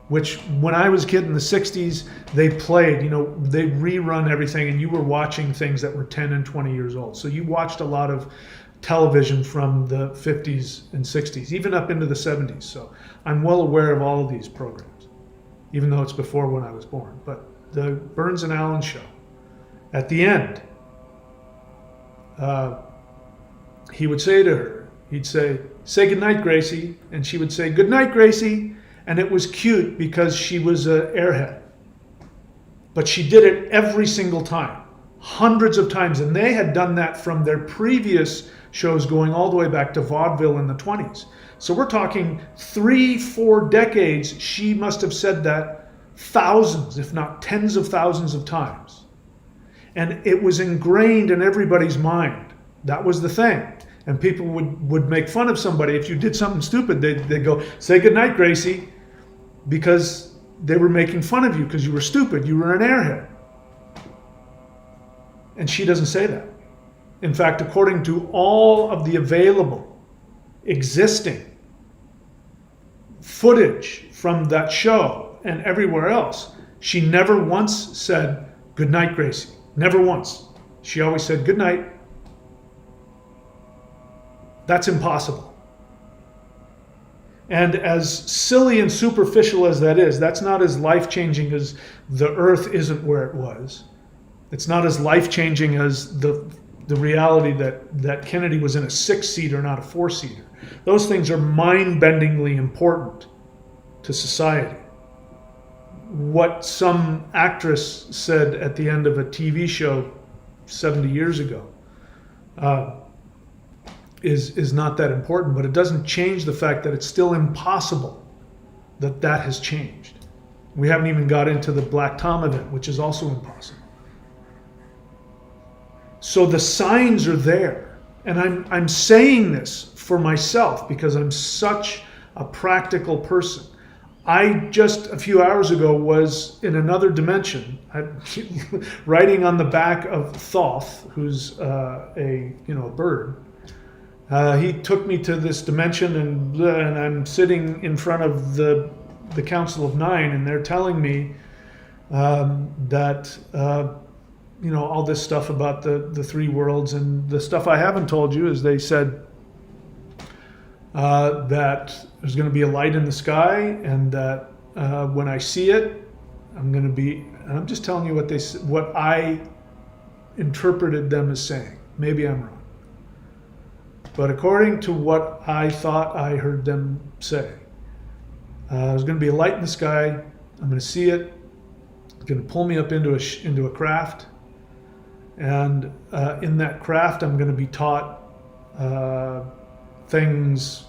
Speaker 1: which when I was a kid in the 60s, they played, they rerun everything, and you were watching things that were 10 and 20 years old. So you watched a lot of television from the 50s and 60s, even up into the 70s. So I'm well aware of all of these programs, even though it's before when I was born. But the Burns and Allen show, at the end, he would say to her, he'd say goodnight, Gracie. And she would say, good night, Gracie. And it was cute because she was an airhead. But she did it every single time, hundreds of times. And they had done that from their previous shows going all the way back to vaudeville in the 20s. So we're talking 3-4 decades. She must have said that thousands, if not tens of thousands of times. And it was ingrained in everybody's mind. That was the thing. And people would make fun of somebody. If you did something stupid, they'd go, say goodnight, Gracie, because they were making fun of you because you were stupid. You were an airhead. And she doesn't say that. In fact, according to all of the available, existing footage from that show and everywhere else, she never once said, good night, Gracie. Never once. She always said, good night. That's impossible. And as silly and superficial as that is, that's not as life-changing as the Earth isn't where it was. It's not as life-changing as the reality that Kennedy was in a 6-seater, not a 4-seater. Those things are mind-bendingly important to society. What some actress said at the end of a TV show 70 years ago is not that important, but it doesn't change the fact that it's still impossible that has changed. We haven't even got into the Black Tom event, which is also impossible. So the signs are there. And I'm saying this for myself because I'm such a practical person. I just a few hours ago was in another dimension, riding on the back of Thoth, who's a bird. He took me to this dimension, and I'm sitting in front of the Council of Nine, and they're telling me that all this stuff about the three worlds, and the stuff I haven't told you is they said that there's going to be a light in the sky, and that when I see it, I'm going to be. And I'm just telling you what I interpreted them as saying. Maybe I'm wrong, but according to what I thought I heard them say, there's going to be a light in the sky. I'm going to see it. It's going to pull me up into a craft, and in that craft, I'm going to be taught things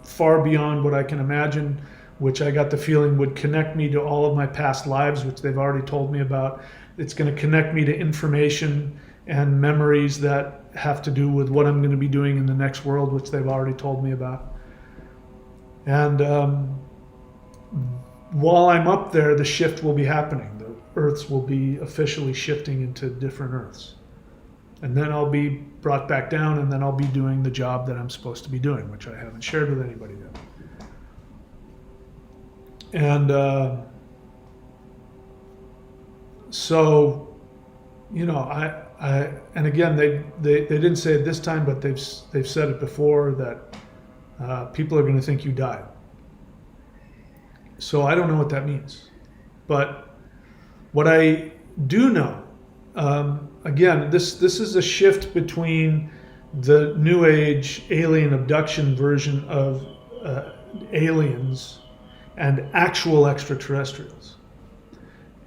Speaker 1: far beyond what I can imagine, which I got the feeling would connect me to all of my past lives, which they've already told me about. It's going to connect me to information and memories that have to do with what I'm going to be doing in the next world, which they've already told me about. And while I'm up there, the shift will be happening. The Earths will be officially shifting into different Earths. And then I'll be brought back down, and then I'll be doing the job that I'm supposed to be doing, which I haven't shared with anybody yet. And so, and again, they didn't say it this time, but they've said it before, that people are going to think you died. So I don't know what that means. But what I do know, again, this is a shift between the New Age alien abduction version of aliens and actual extraterrestrials.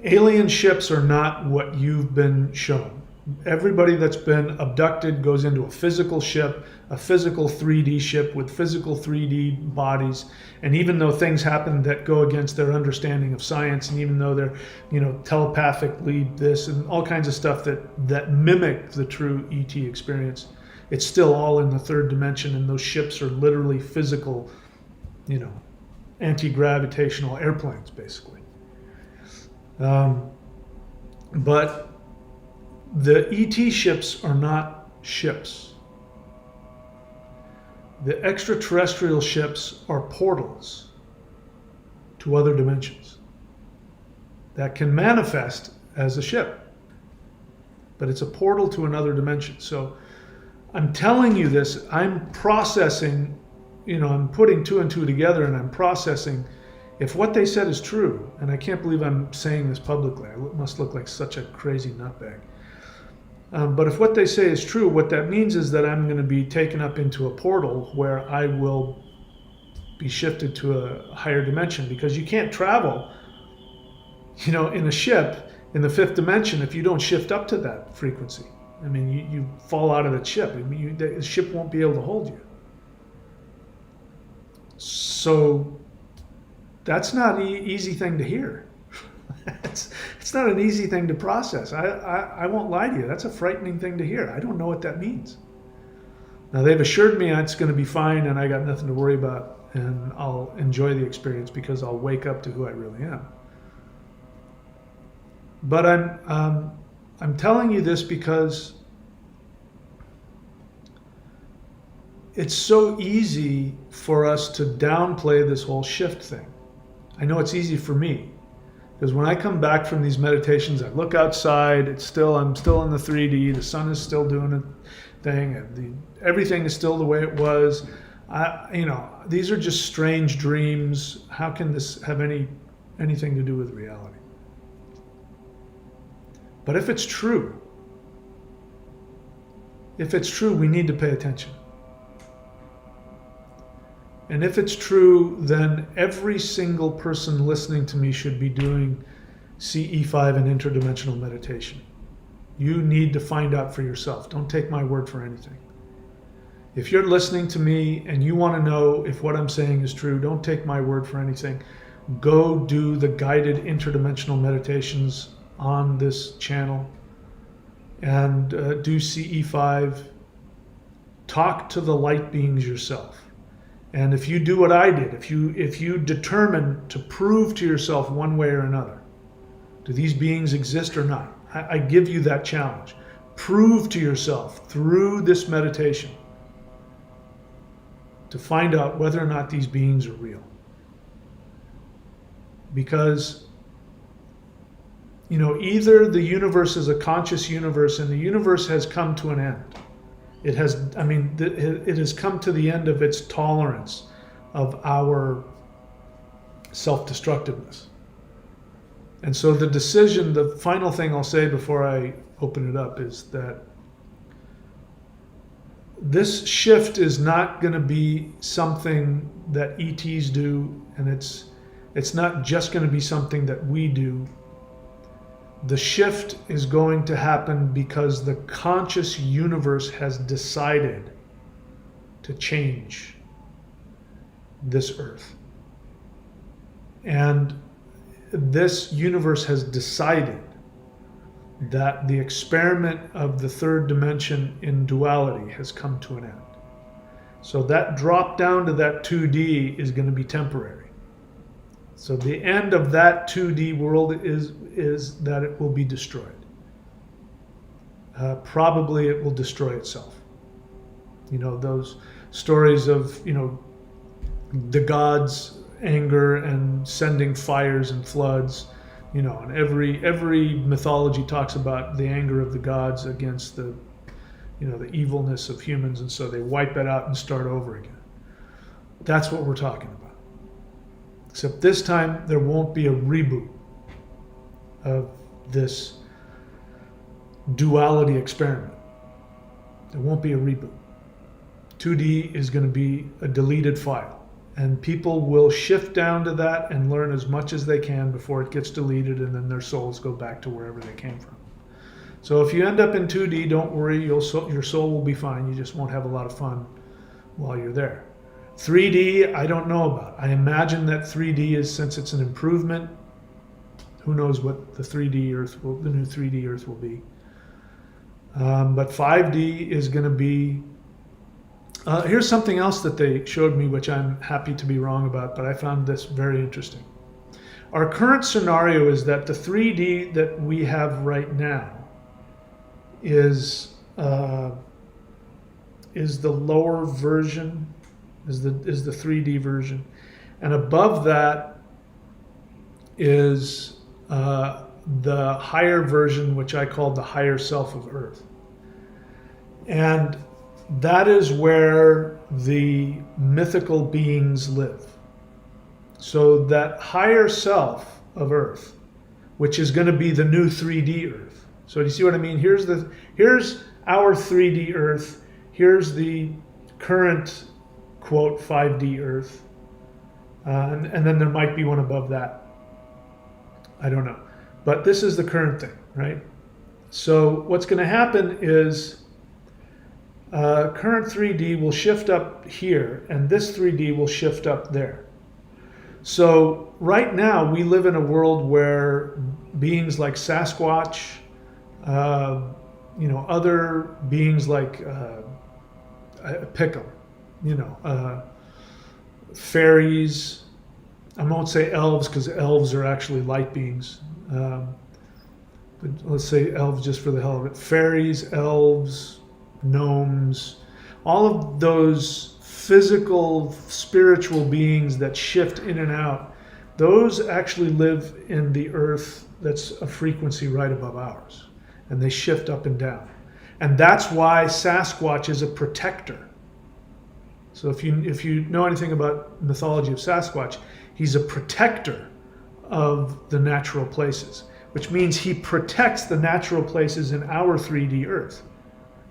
Speaker 1: Alien ships are not what you've been shown. Everybody that's been abducted goes into a physical ship, a physical 3D ship with physical 3D bodies. And even though things happen that go against their understanding of science, and even though they're, telepathically this and all kinds of stuff that mimic the true ET experience, it's still all in the third dimension, and those ships are literally physical, anti-gravitational airplanes, basically. But the ET ships are not ships. The extraterrestrial ships are portals to other dimensions that can manifest as a ship, but it's a portal to another dimension. So I'm telling you this, I'm processing, I'm putting two and two together, and I'm processing if what they said is true, and I can't believe I'm saying this publicly. I must look like such a crazy nutbag. But if what they say is true, what that means is that I'm going to be taken up into a portal where I will be shifted to a higher dimension, because you can't travel, in a ship in the fifth dimension if you don't shift up to that frequency. I mean, you fall out of that ship. I mean, the ship won't be able to hold you. So that's not an easy thing to hear. It's not an easy thing to process. I won't lie to you. That's a frightening thing to hear. I don't know what that means. Now, they've assured me it's going to be fine, and I got nothing to worry about, and I'll enjoy the experience because I'll wake up to who I really am. But I'm telling you this because it's so easy for us to downplay this whole shift thing. I know it's easy for me. Because when I come back from these meditations, I look outside. I'm still in the 3D. The sun is still doing a thing, and everything is still the way it was. These are just strange dreams. How can this have anything to do with reality? But if it's true, we need to pay attention. And if it's true, then every single person listening to me should be doing CE5 and interdimensional meditation. You need to find out for yourself. Don't take my word for anything. If you're listening to me and you want to know if what I'm saying is true, don't take my word for anything. Go do the guided interdimensional meditations on this channel and do CE5. Talk to the light beings yourself. And if you do what I did, if you determine to prove to yourself one way or another, do these beings exist or not? I give you that challenge. Prove to yourself through this meditation to find out whether or not these beings are real. Because, either the universe is a conscious universe and the universe has come to an end. It has come to the end of its tolerance of our self-destructiveness. And so the final thing I'll say before I open it up is that this shift is not going to be something that ETs do, and it's not just going to be something that we do. The shift is going to happen because the conscious universe has decided to change this earth. And this universe has decided that the experiment of the third dimension in duality has come to an end. So that drop down to that 2D is going to be temporary. So the end of that 2D world is that it will be destroyed. Probably it will destroy itself. Those stories of, the gods' anger and sending fires and floods, and every mythology talks about the anger of the gods against the evilness of humans, and so they wipe it out and start over again. That's what we're talking about. Except this time there won't be a reboot of this duality experiment. There won't be a reboot. 2D is going to be a deleted file, and people will shift down to that and learn as much as they can before it gets deleted, and then their souls go back to wherever they came from. So if you end up in 2D, don't worry, your soul will be fine. You just won't have a lot of fun while you're there. 3D, I don't know about. I imagine that 3D is, since it's an improvement, who knows what the new 3D Earth will be. But 5D is going to be. Here's something else that they showed me, which I'm happy to be wrong about, but I found this very interesting. Our current scenario is that the 3D that we have right now is the lower version, is the 3D version, and above that is the higher version, which I call the higher self of Earth. And that is where the mythical beings live. So that higher self of Earth, which is going to be the new 3D Earth. So do you see what I mean? Here's our 3D Earth. Here's the current, quote, 5D Earth. And then there might be one above that. I don't know. But this is the current thing, right? So what's going to happen is current 3D will shift up here, and this 3D will shift up there. So right now we live in a world where beings like Sasquatch, other beings like pick 'em, fairies. I won't say elves because elves are actually light beings. But let's say elves just for the hell of it. Fairies, elves, gnomes, all of those physical, spiritual beings that shift in and out, those actually live in the earth that's a frequency right above ours. And they shift up and down. And that's why Sasquatch is a protector. So if you know anything about mythology of Sasquatch, he's a protector of the natural places, which means he protects the natural places in our 3D Earth.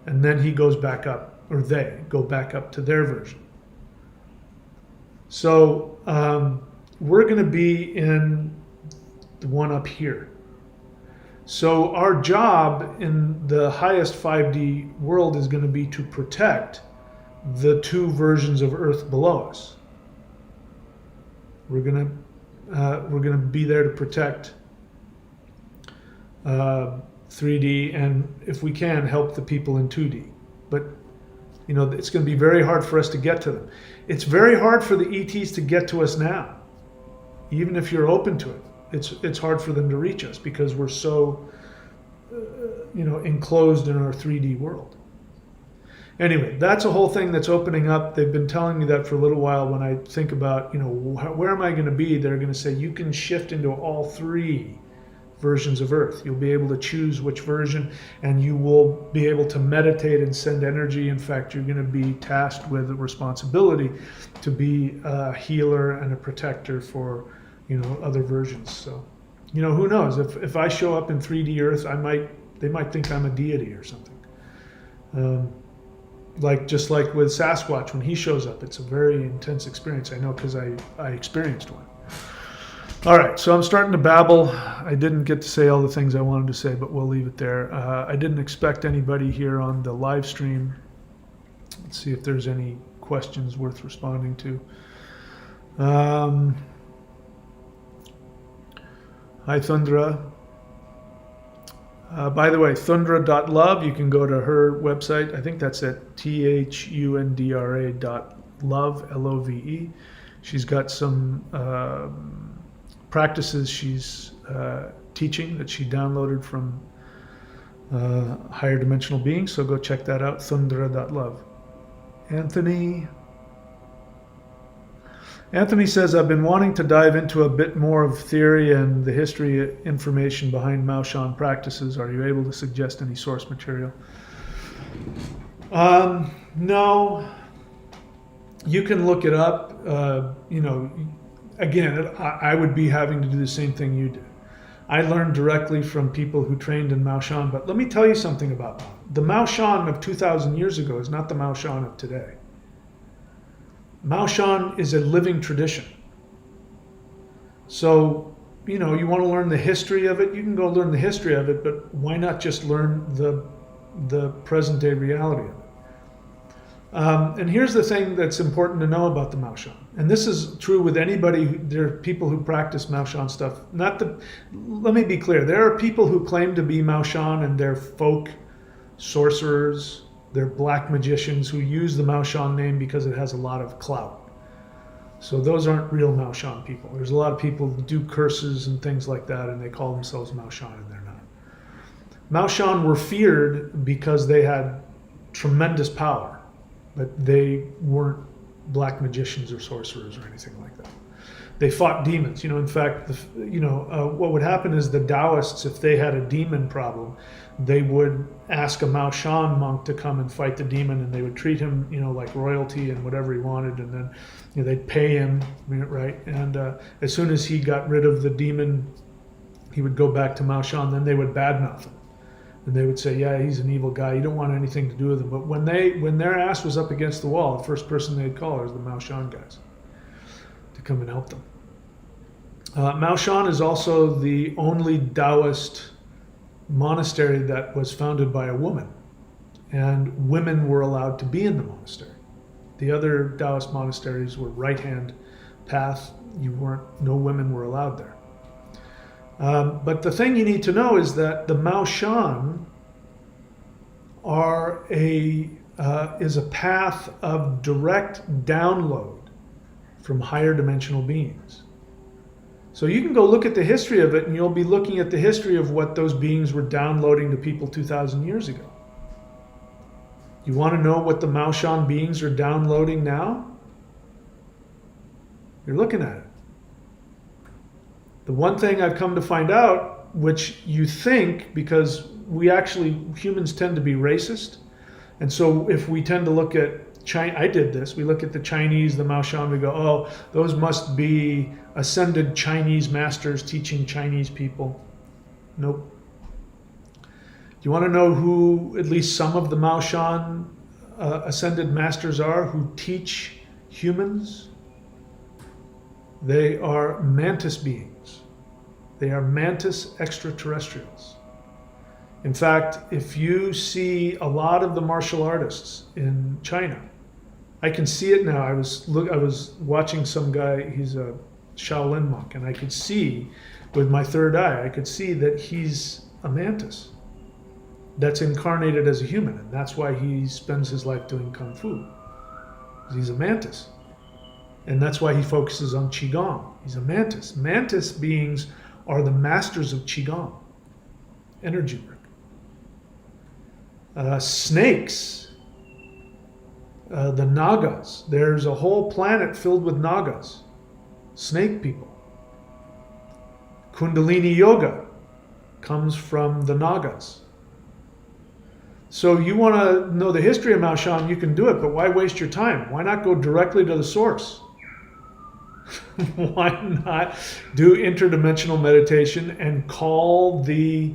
Speaker 1: And then he goes back up, or they go back up to their version. So we're going to be in the one up here. So our job in the highest 5D world is going to be to protect the two versions of Earth below us. We're going to be there to protect 3D, and if we can, help the people in 2D. But You know, it's going to be very hard for us to get to them. It's very hard for the ETs to get to us now. Even if you're open to it, it's hard for them to reach us because we're so, enclosed in our 3D world. Anyway, that's a whole thing that's opening up. They've been telling me that for a little while. When I think about, where am I going to be? They're going to say you can shift into all three versions of Earth. You'll be able to choose which version, and you will be able to meditate and send energy. In fact, you're going to be tasked with the responsibility to be a healer and a protector for, other versions. So, who knows? If I show up in 3D Earth, they might think I'm a deity or something. Just like with Sasquatch, when he shows up, it's a very intense experience. I know because I experienced one. All right, so I'm starting to babble. I didn't get to say all the things I wanted to say, but we'll leave it there. I didn't expect anybody here on the live stream. Let's see if there's any questions worth responding to. Hi, Thundra. By the way, thundra.love, you can go to her website. I think that's at thundra.love, L-O-V-E. She's got some practices she's teaching that she downloaded from higher dimensional beings, so go check that out, thundra.love. Anthony says, I've been wanting to dive into a bit more of theory and the history information behind Maoshan practices. Are you able to suggest any source material? No. You can look it up. Again, I would be having to do the same thing you did. I learned directly from people who trained in Maoshan, but let me tell you something about the Maoshan of 2,000 years ago is not the Maoshan of today. Maoshan is a living tradition. So, you want to learn the history of it, you can go learn the history of it, but why not just learn the present day reality of it? And here's the thing that's important to know about the Maoshan. And this is true with anybody. There are people who practice Maoshan stuff. Let me be clear. There are people who claim to be Maoshan and they're folk sorcerers. They're black magicians who use the Maoshan name because it has a lot of clout. So those aren't real Maoshan people. There's a lot of people who do curses and things like that, and they call themselves Maoshan, and they're not. Maoshan were feared because they had tremendous power, but they weren't black magicians or sorcerers or anything like that. They fought demons. In fact, what would happen is the Taoists, if they had a demon problem, they would ask a Maoshan monk to come and fight the demon, and they would treat him, like royalty and whatever he wanted, and then they'd pay him, right? And as soon as he got rid of the demon, he would go back to Maoshan. Then they would badmouth him, and they would say, "Yeah, he's an evil guy. You don't want anything to do with him." But when their ass was up against the wall, the first person they'd call was the Maoshan guys to come and help them. Maoshan is also the only Taoist monastery that was founded by a woman, and women were allowed to be in the monastery. The other Taoist monasteries were right-hand path. No women were allowed there. But the thing you need to know is that the Maoshan is a path of direct download from higher dimensional beings. So you can go look at the history of it, and you'll be looking at the history of what those beings were downloading to people 2,000 years ago. You want to know what the Maoshan beings are downloading now? You're looking at it. The one thing I've come to find out, which you think, because humans tend to be racist, and so if we tend to look at China, I did this, we look at the Chinese, the Maoshan, we go, oh, those must be ascended Chinese masters teaching Chinese people. Nope. Do you want to know who at least some of the Maoshan ascended masters are who teach humans? They are mantis beings. They are mantis extraterrestrials. In fact, if you see a lot of the martial artists in China, I can see it now. I was watching some guy, he's a Shaolin monk, and I could see with my third eye, I could see that he's a mantis. that's incarnated as a human, and that's why he spends his life doing kung fu. He's a mantis. And that's why he focuses on qigong. He's a mantis. Mantis beings are the masters of qigong, energy work. Snakes, the Nagas. There's a whole planet filled with Nagas, snake people. Kundalini yoga comes from the Nagas. So you want to know the history of Mao Shan, you can do it, but why waste your time? Why not go directly to the source? Why not do interdimensional meditation and call the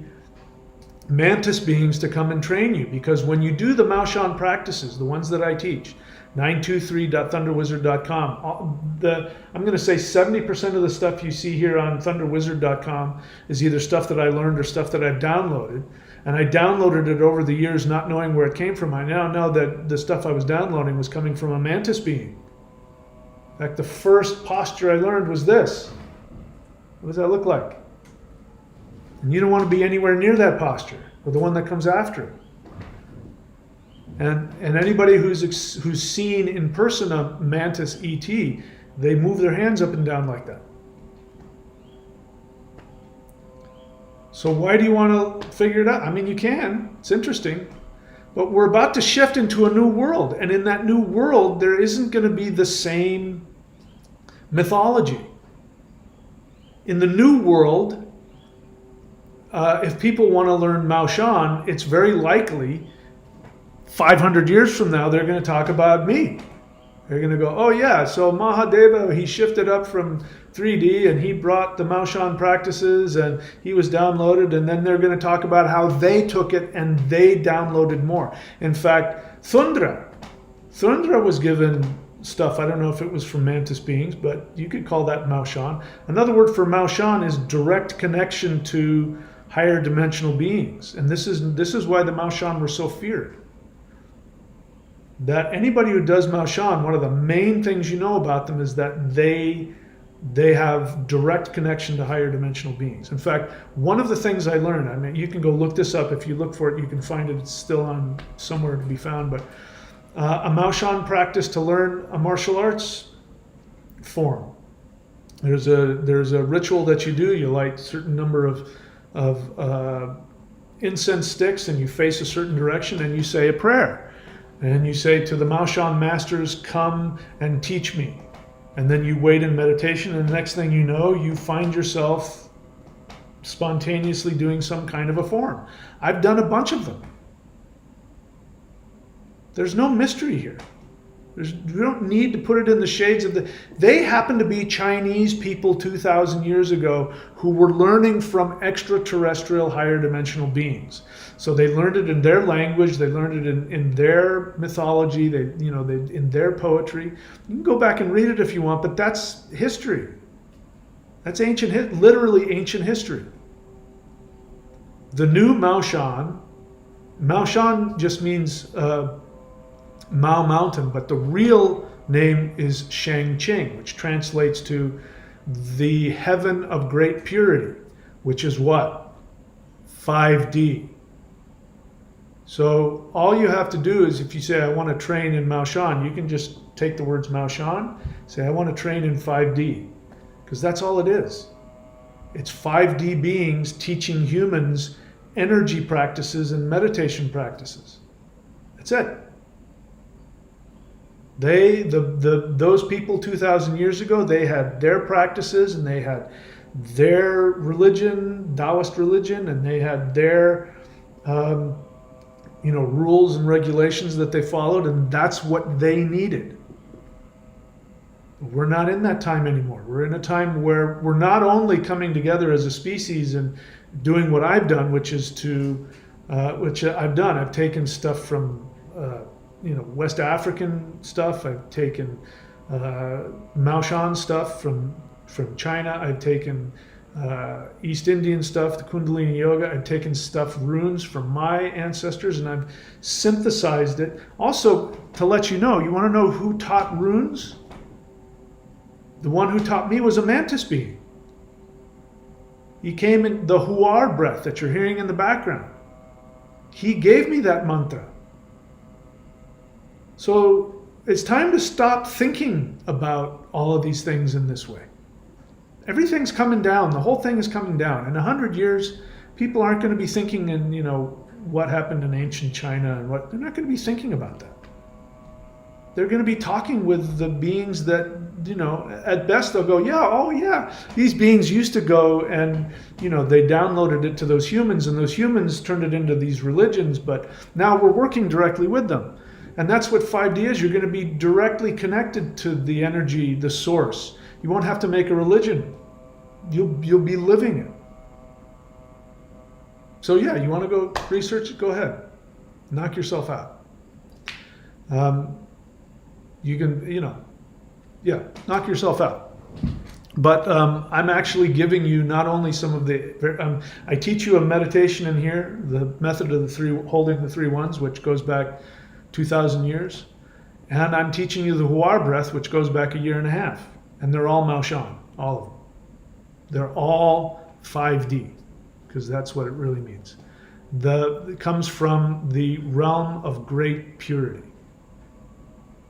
Speaker 1: mantis beings to come and train you? Because when you do the Mao Shan practices, the ones that I teach, 923.thunderwizard.com, I'm going to say 70% of the stuff you see here on thunderwizard.com is either stuff that I learned or stuff that I've downloaded. And I downloaded it over the years not knowing where it came from. I now know that the stuff I was downloading was coming from a mantis being. In fact, the first posture I learned was this. What does that look like? And you don't want to be anywhere near that posture, or the one that comes after it. And anybody who's seen in person a mantis ET, they move their hands up and down like that. So why do you want to figure it out? I mean, you can. It's interesting. But we're about to shift into a new world. And in that new world, there isn't going to be the same mythology. In the new world, if people want to learn Mao Shan, it's very likely 500 years from now, they're going to talk about me. They're going to go, oh yeah, so Mahadeva, he shifted up from 3D and he brought the Mao Shan practices and he was downloaded, and then they're going to talk about how they took it and they downloaded more. In fact, Thundra was given stuff, I don't know if it was from mantis beings, but you could call that Mao Shan. Another word for Mao Shan is direct connection to higher dimensional beings. And this is why the Mao Shan were so feared. That anybody who does Mao Shan, one of the main things you know about them is that they have direct connection to higher dimensional beings. In fact, one of the things I learned, I mean, you can go look this up. If you look for it, you can find it. It's still on somewhere to be found. But a Mao Shan practice to learn a martial arts form. There's a ritual that you do. You light a certain number of incense sticks, and you face a certain direction, and you say a prayer. And you say to the Mao Shan masters, come and teach me. And then you wait in meditation, and the next thing you know, you find yourself spontaneously doing some kind of a form. I've done a bunch of them. There's no mystery here. We don't need to put it in the shades of they happen to be Chinese people 2,000 years ago who were learning from extraterrestrial higher dimensional beings. So they learned it in their language, they learned it in their mythology, they in their poetry. You can go back and read it if you want, but that's history. That's literally ancient history. The new Mao Shan just means Mao Mountain, but the real name is Shangqing, which translates to the heaven of great purity, which is what? 5D. So all you have to do is, if you say, I want to train in Mao Shan, you can just take the words Mao Shan, say, I want to train in 5D, because that's all it is. It's 5D beings teaching humans energy practices and meditation practices. That's it. Those people 2,000 years ago, they had their practices and they had their religion, Taoist religion, and they had their rules and regulations that they followed, and that's what they needed. We're not in that time anymore. We're in a time where we're not only coming together as a species and doing what I've done, which I've done. I've taken stuff from West African stuff. I've taken Mao Shan stuff from China. I've taken East Indian stuff, the Kundalini Yoga. I've taken stuff, runes from my ancestors, and I've synthesized it. Also, to let you know, you want to know who taught runes? The one who taught me was a mantis being. He came in the Huar breath that you're hearing in the background. He gave me that mantra. So it's time to stop thinking about all of these things in this way. Everything's coming down. The whole thing is coming down. In 100 years, people aren't going to be thinking in, what happened in ancient China and what. They're not going to be thinking about that. They're going to be talking with the beings that, at best they'll go, yeah, oh yeah, these beings used to go and, they downloaded it to those humans and those humans turned it into these religions, but now we're working directly with them. And that's what 5D is. You're going to be directly connected to the energy, the source. You won't have to make a religion. You'll be living it. So yeah, you want to go research it? Go ahead. Knock yourself out. You can, knock yourself out. But I'm actually giving you not only some of the, I teach you a meditation in here, the method of holding the 3 ones, which goes back 2,000 years. And I'm teaching you the Huar breath, which goes back 1.5 years. And they're all Maoshan, all of them. They're all 5D, because that's what it really means. It comes from the realm of great purity.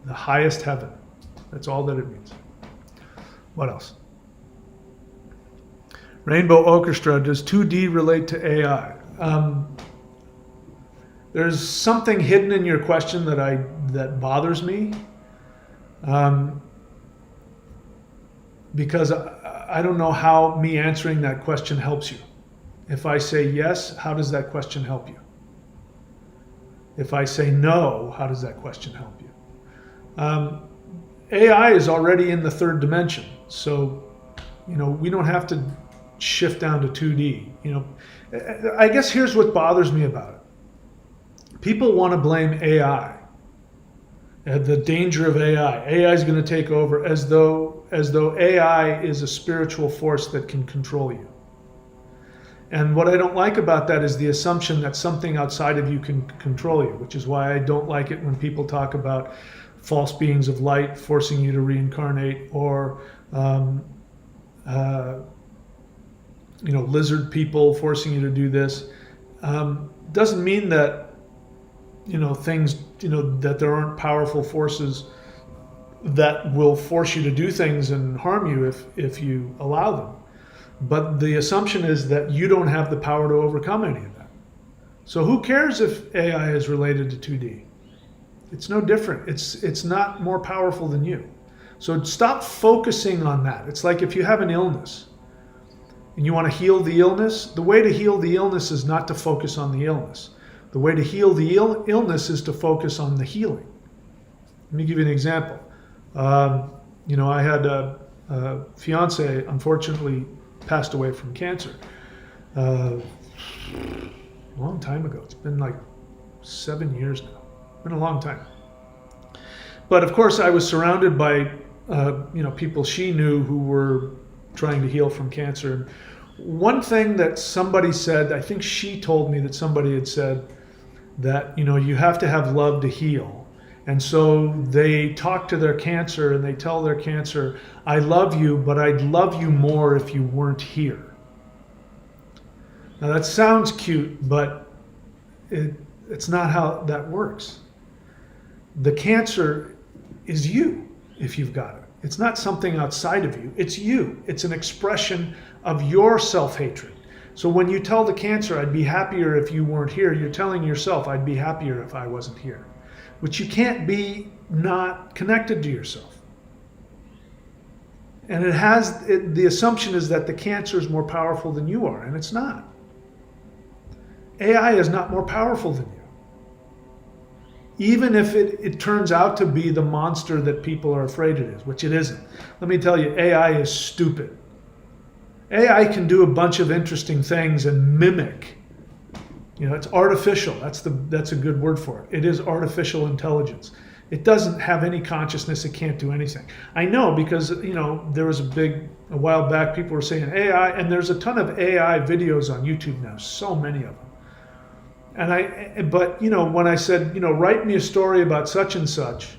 Speaker 1: The highest heaven. That's all that it means. What else? Rainbow Orchestra, does 2D relate to AI? There's something hidden in your question that bothers me. Because I don't know how me answering that question helps you. If I say yes, how does that question help you? If I say no, how does that question help you? AI is already in the 3rd dimension, so we don't have to shift down to 2D. I guess here's what bothers me about it. People want to blame AI, the danger of AI. AI is going to take over, as though AI is a spiritual force that can control you. And what I don't like about that is the assumption that something outside of you can control you, which is why I don't like it when people talk about false beings of light forcing you to reincarnate, or lizard people forcing you to do this. Doesn't mean that things, that there aren't powerful forces that will force you to do things and harm you if you allow them. But the assumption is that you don't have the power to overcome any of that. So who cares if AI is related to 2D? It's no different. It's not more powerful than you. So stop focusing on that. It's like if you have an illness and you want to heal the illness, the way to heal the illness is not to focus on the illness. The way to heal the illness is to focus on the healing. Let me give you an example. I had a fiance, unfortunately, passed away from cancer a long time ago. It's been like 7 years now. Been a long time. But of course, I was surrounded by people she knew who were trying to heal from cancer. One thing that somebody said, I think she told me that somebody had said that you have to have love to heal. And so they talk to their cancer and they tell their cancer, I love you, but I'd love you more if you weren't here. Now that sounds cute, but it's not how that works. The cancer is you, if you've got it. It's not something outside of you. It's you. It's an expression of your self-hatred. So when you tell the cancer, I'd be happier if you weren't here, you're telling yourself, I'd be happier if I wasn't here. Which you can't be not connected to yourself. And the assumption is that the cancer is more powerful than you are, and it's not. AI is not more powerful than you. Even if it turns out to be the monster that people are afraid it is, which it isn't. Let me tell you, AI is stupid. AI can do a bunch of interesting things and mimic. It's artificial. That's a good word for it. It is artificial intelligence. It doesn't have any consciousness. It can't do anything. I know because, there was a while back, people were saying AI, and there's a ton of AI videos on YouTube now, so many of them. But when I said, write me a story about such and such,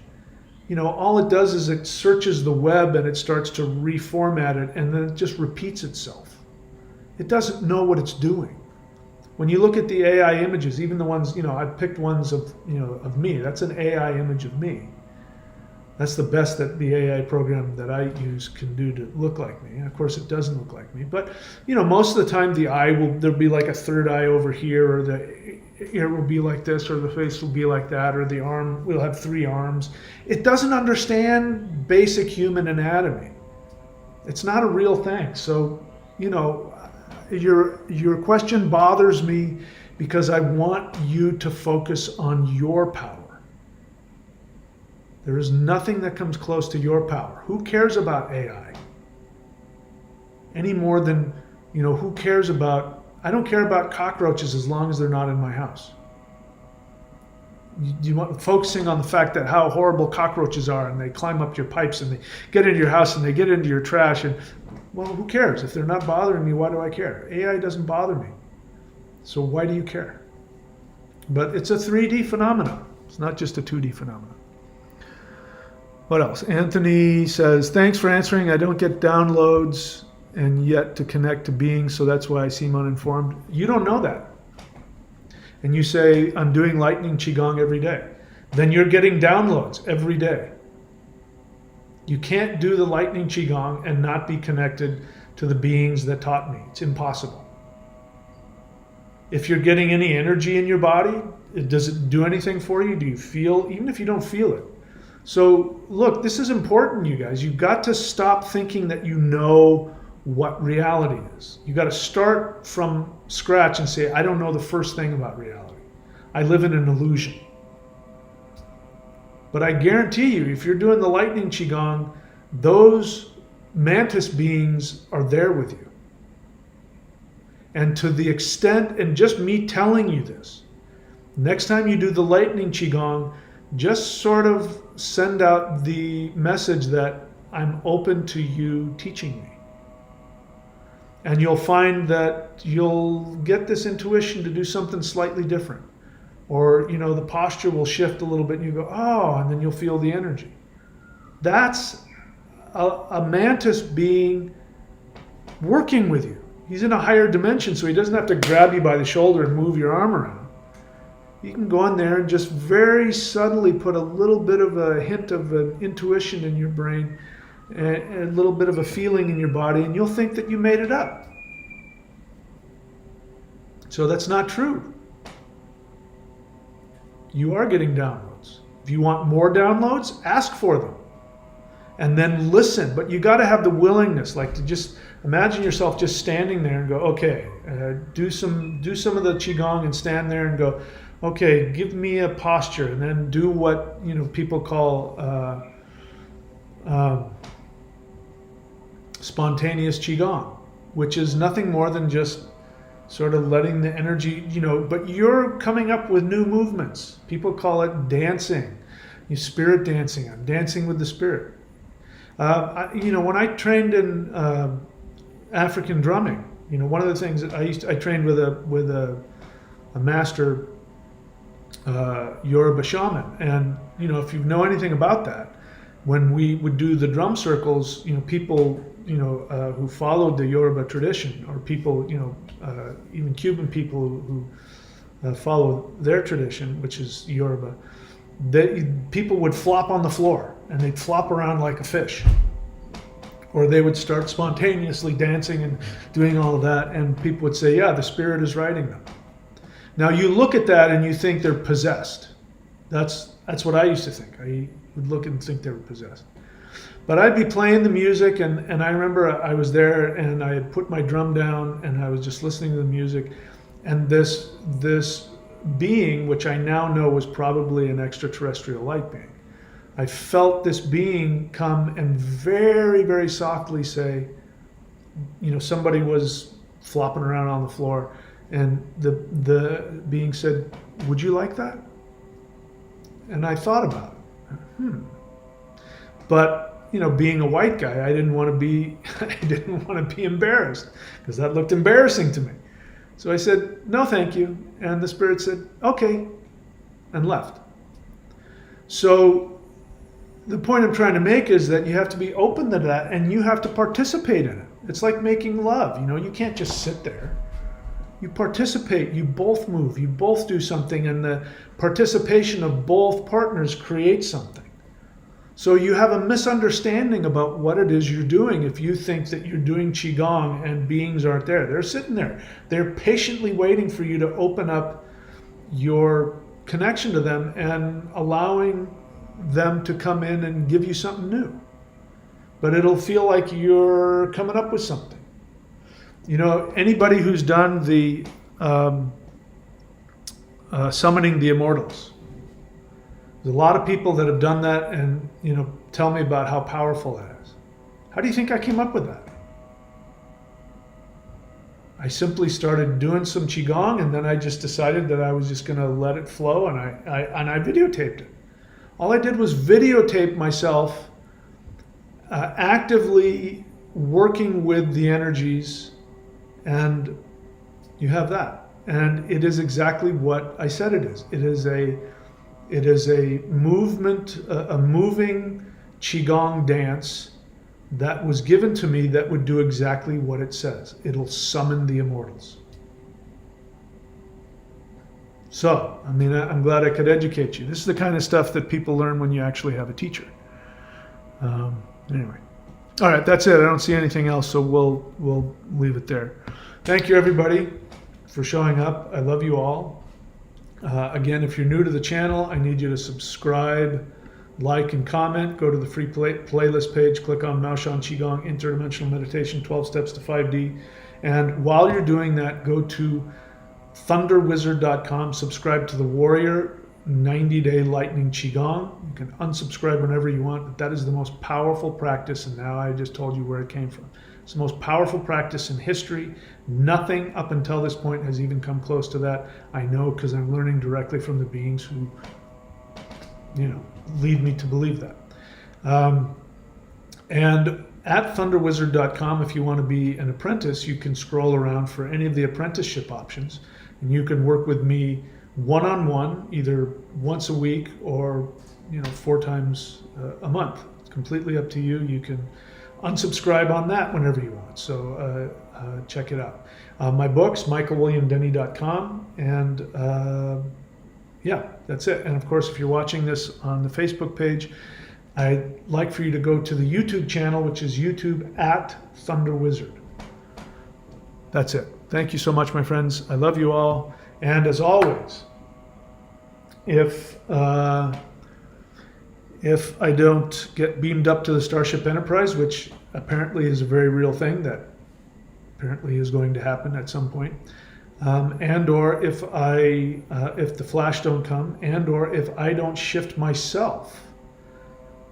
Speaker 1: all it does is it searches the web and it starts to reformat it, and then it just repeats itself. It doesn't know what it's doing. When you look at the AI images, even the ones, I picked ones of, of me. That's an AI image of me. That's the best that the AI program that I use can do to look like me. And of course, it doesn't look like me. But, most of the time the eye there'll be like a third eye over here, or the ear will be like this, or the face will be like that, or the arm will have 3 arms. It doesn't understand basic human anatomy. It's not a real thing. So, your question bothers me because I want you to focus on your power. There is nothing that comes close to your power. Who cares about AI? Any more than, who cares about, I don't care about cockroaches as long as they're not in my house. You want focusing on the fact that how horrible cockroaches are, and they climb up your pipes and they get into your house and they get into your trash, and well, who cares? If they're not bothering me, why do I care? AI doesn't bother me. So why do you care? But it's a 3D phenomenon. It's not just a 2D phenomenon. What else? Anthony says, thanks for answering. I don't get downloads and yet to connect to beings, so that's why I seem uninformed. You don't know that. And you say, I'm doing lightning qigong every day. Then you're getting downloads every day. You can't do the lightning qigong and not be connected to the beings that taught me. It's impossible. If you're getting any energy in your body, does it do anything for you? Do you feel, even if you don't feel it? So look, this is important, you guys. You've got to stop thinking that you know what reality is. You got to start from scratch and say, I don't know the first thing about reality. I live in an illusion. But I guarantee you, if you're doing the lightning qigong, those mantis beings are there with you. And to the extent, and just me telling you this, next time you do the lightning qigong, just sort of send out the message that I'm open to you teaching me. And you'll find that you'll get this intuition to do something slightly different. Or, the posture will shift a little bit and you go, oh, and then you'll feel the energy. That's a mantis being working with you. He's in a higher dimension, so he doesn't have to grab you by the shoulder and move your arm around. You can go in there and just very subtly put a little bit of a hint of an intuition in your brain, and a little bit of a feeling in your body, and you'll think that you made it up. So that's not true. You are getting downloads. If you want more downloads, ask for them. And then listen. But you got to have the willingness, like to just imagine yourself just standing there and go, okay, do some of the qigong and stand there and go, okay, give me a posture, and then do what people call spontaneous qigong, which is nothing more than just sort of letting the energy, but you're coming up with new movements. People call it dancing, spirit dancing. I'm dancing with the spirit. When I trained in African drumming, one of the things that I trained with a master Yoruba shaman, and if you know anything about that, when we would do the drum circles, people who followed the Yoruba tradition, or people, even Cuban people who follow their tradition, which is Yoruba, people would flop on the floor and they'd flop around like a fish, or they would start spontaneously dancing and doing all of that, and people would say, yeah, the spirit is riding them. Now you look at that and you think they're possessed. That's what I used to think. I would look and think they were possessed. But I'd be playing the music, and I remember I was there and I had put my drum down and I was just listening to the music, and this being, which I now know was probably an extraterrestrial light being, I felt this being come and very, very softly say, somebody was flopping around on the floor, and the being said, would you like that? And I thought about it. But being a white guy, I didn't want to be embarrassed, because that looked embarrassing to me. So I said, no, thank you. And the spirit said, okay, and left. So the point I'm trying to make is that you have to be open to that, and you have to participate in it. It's like making love. You can't just sit there. You participate, you both move, you both do something, and the participation of both partners creates something. So you have a misunderstanding about what it is you're doing if you think that you're doing Qigong and beings aren't there. They're sitting there. They're patiently waiting for you to open up your connection to them and allowing them to come in and give you something new. But it'll feel like you're coming up with something. You know, anybody who's done the summoning the immortals, there's a lot of people that have done that and, you know, tell me about how powerful that is. How do you think I came up with that? I simply started doing some Qigong, and then I just decided that I was just going to let it flow, and I videotaped it. All I did was videotape myself actively working with the energies, and you have that. And it is exactly what I said it is. It is a movement, a moving Qigong dance that was given to me that would do exactly what it says. It'll summon the immortals. So, I mean, I'm glad I could educate you. This is the kind of stuff that people learn when you actually have a teacher. Anyway. All right, that's it. I don't see anything else, so we'll leave it there. Thank you, everybody, for showing up. I love you all. Again, if you're new to the channel, I need you to subscribe, like, and comment. Go to the free playlist page, click on Mao Shan Qigong Interdimensional Meditation, 12 Steps to 5D. And while you're doing that, go to thunderwizard.com, subscribe to the Warrior 90-Day Lightning Qigong. You can unsubscribe whenever you want, but that is the most powerful practice, and now I just told you where it came from. It's the most powerful practice in history. Nothing up until this point has even come close to that. I know, because I'm learning directly from the beings who, you know, lead me to believe that. And at thunderwizard.com, if you want to be an apprentice, you can scroll around for any of the apprenticeship options, and you can work with me one-on-one, either once a week or, you know, 4 times a month. It's completely up to you. You can unsubscribe on that whenever you want. So check it out. My books, michaelwilliamdenny.com, and yeah, that's it. And of course, if you're watching this on the Facebook page, I'd like for you to go to the YouTube channel, which is YouTube at ThunderWizard. That's it. Thank you so much, my friends. I love you all. And as always, if I don't get beamed up to the Starship Enterprise, which apparently is a very real thing that apparently is going to happen at some point, and or if the Flash don't come, and or if I don't shift myself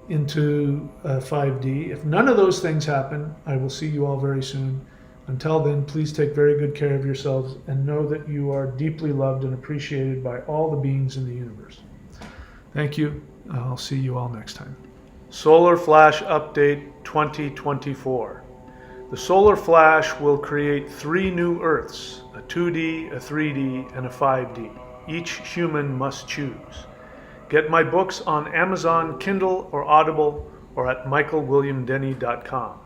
Speaker 1: into 5D, if none of those things happen, I will see you all very soon. Until then, please take very good care of yourselves and know that you are deeply loved and appreciated by all the beings in the universe. Thank you. I'll see you all next time. Solar Flash Update 2024. The Solar Flash will create 3 new Earths, a 2D, a 3D, and a 5D. Each human must choose. Get my books on Amazon, Kindle, or Audible, or at michaelwilliamdenny.com.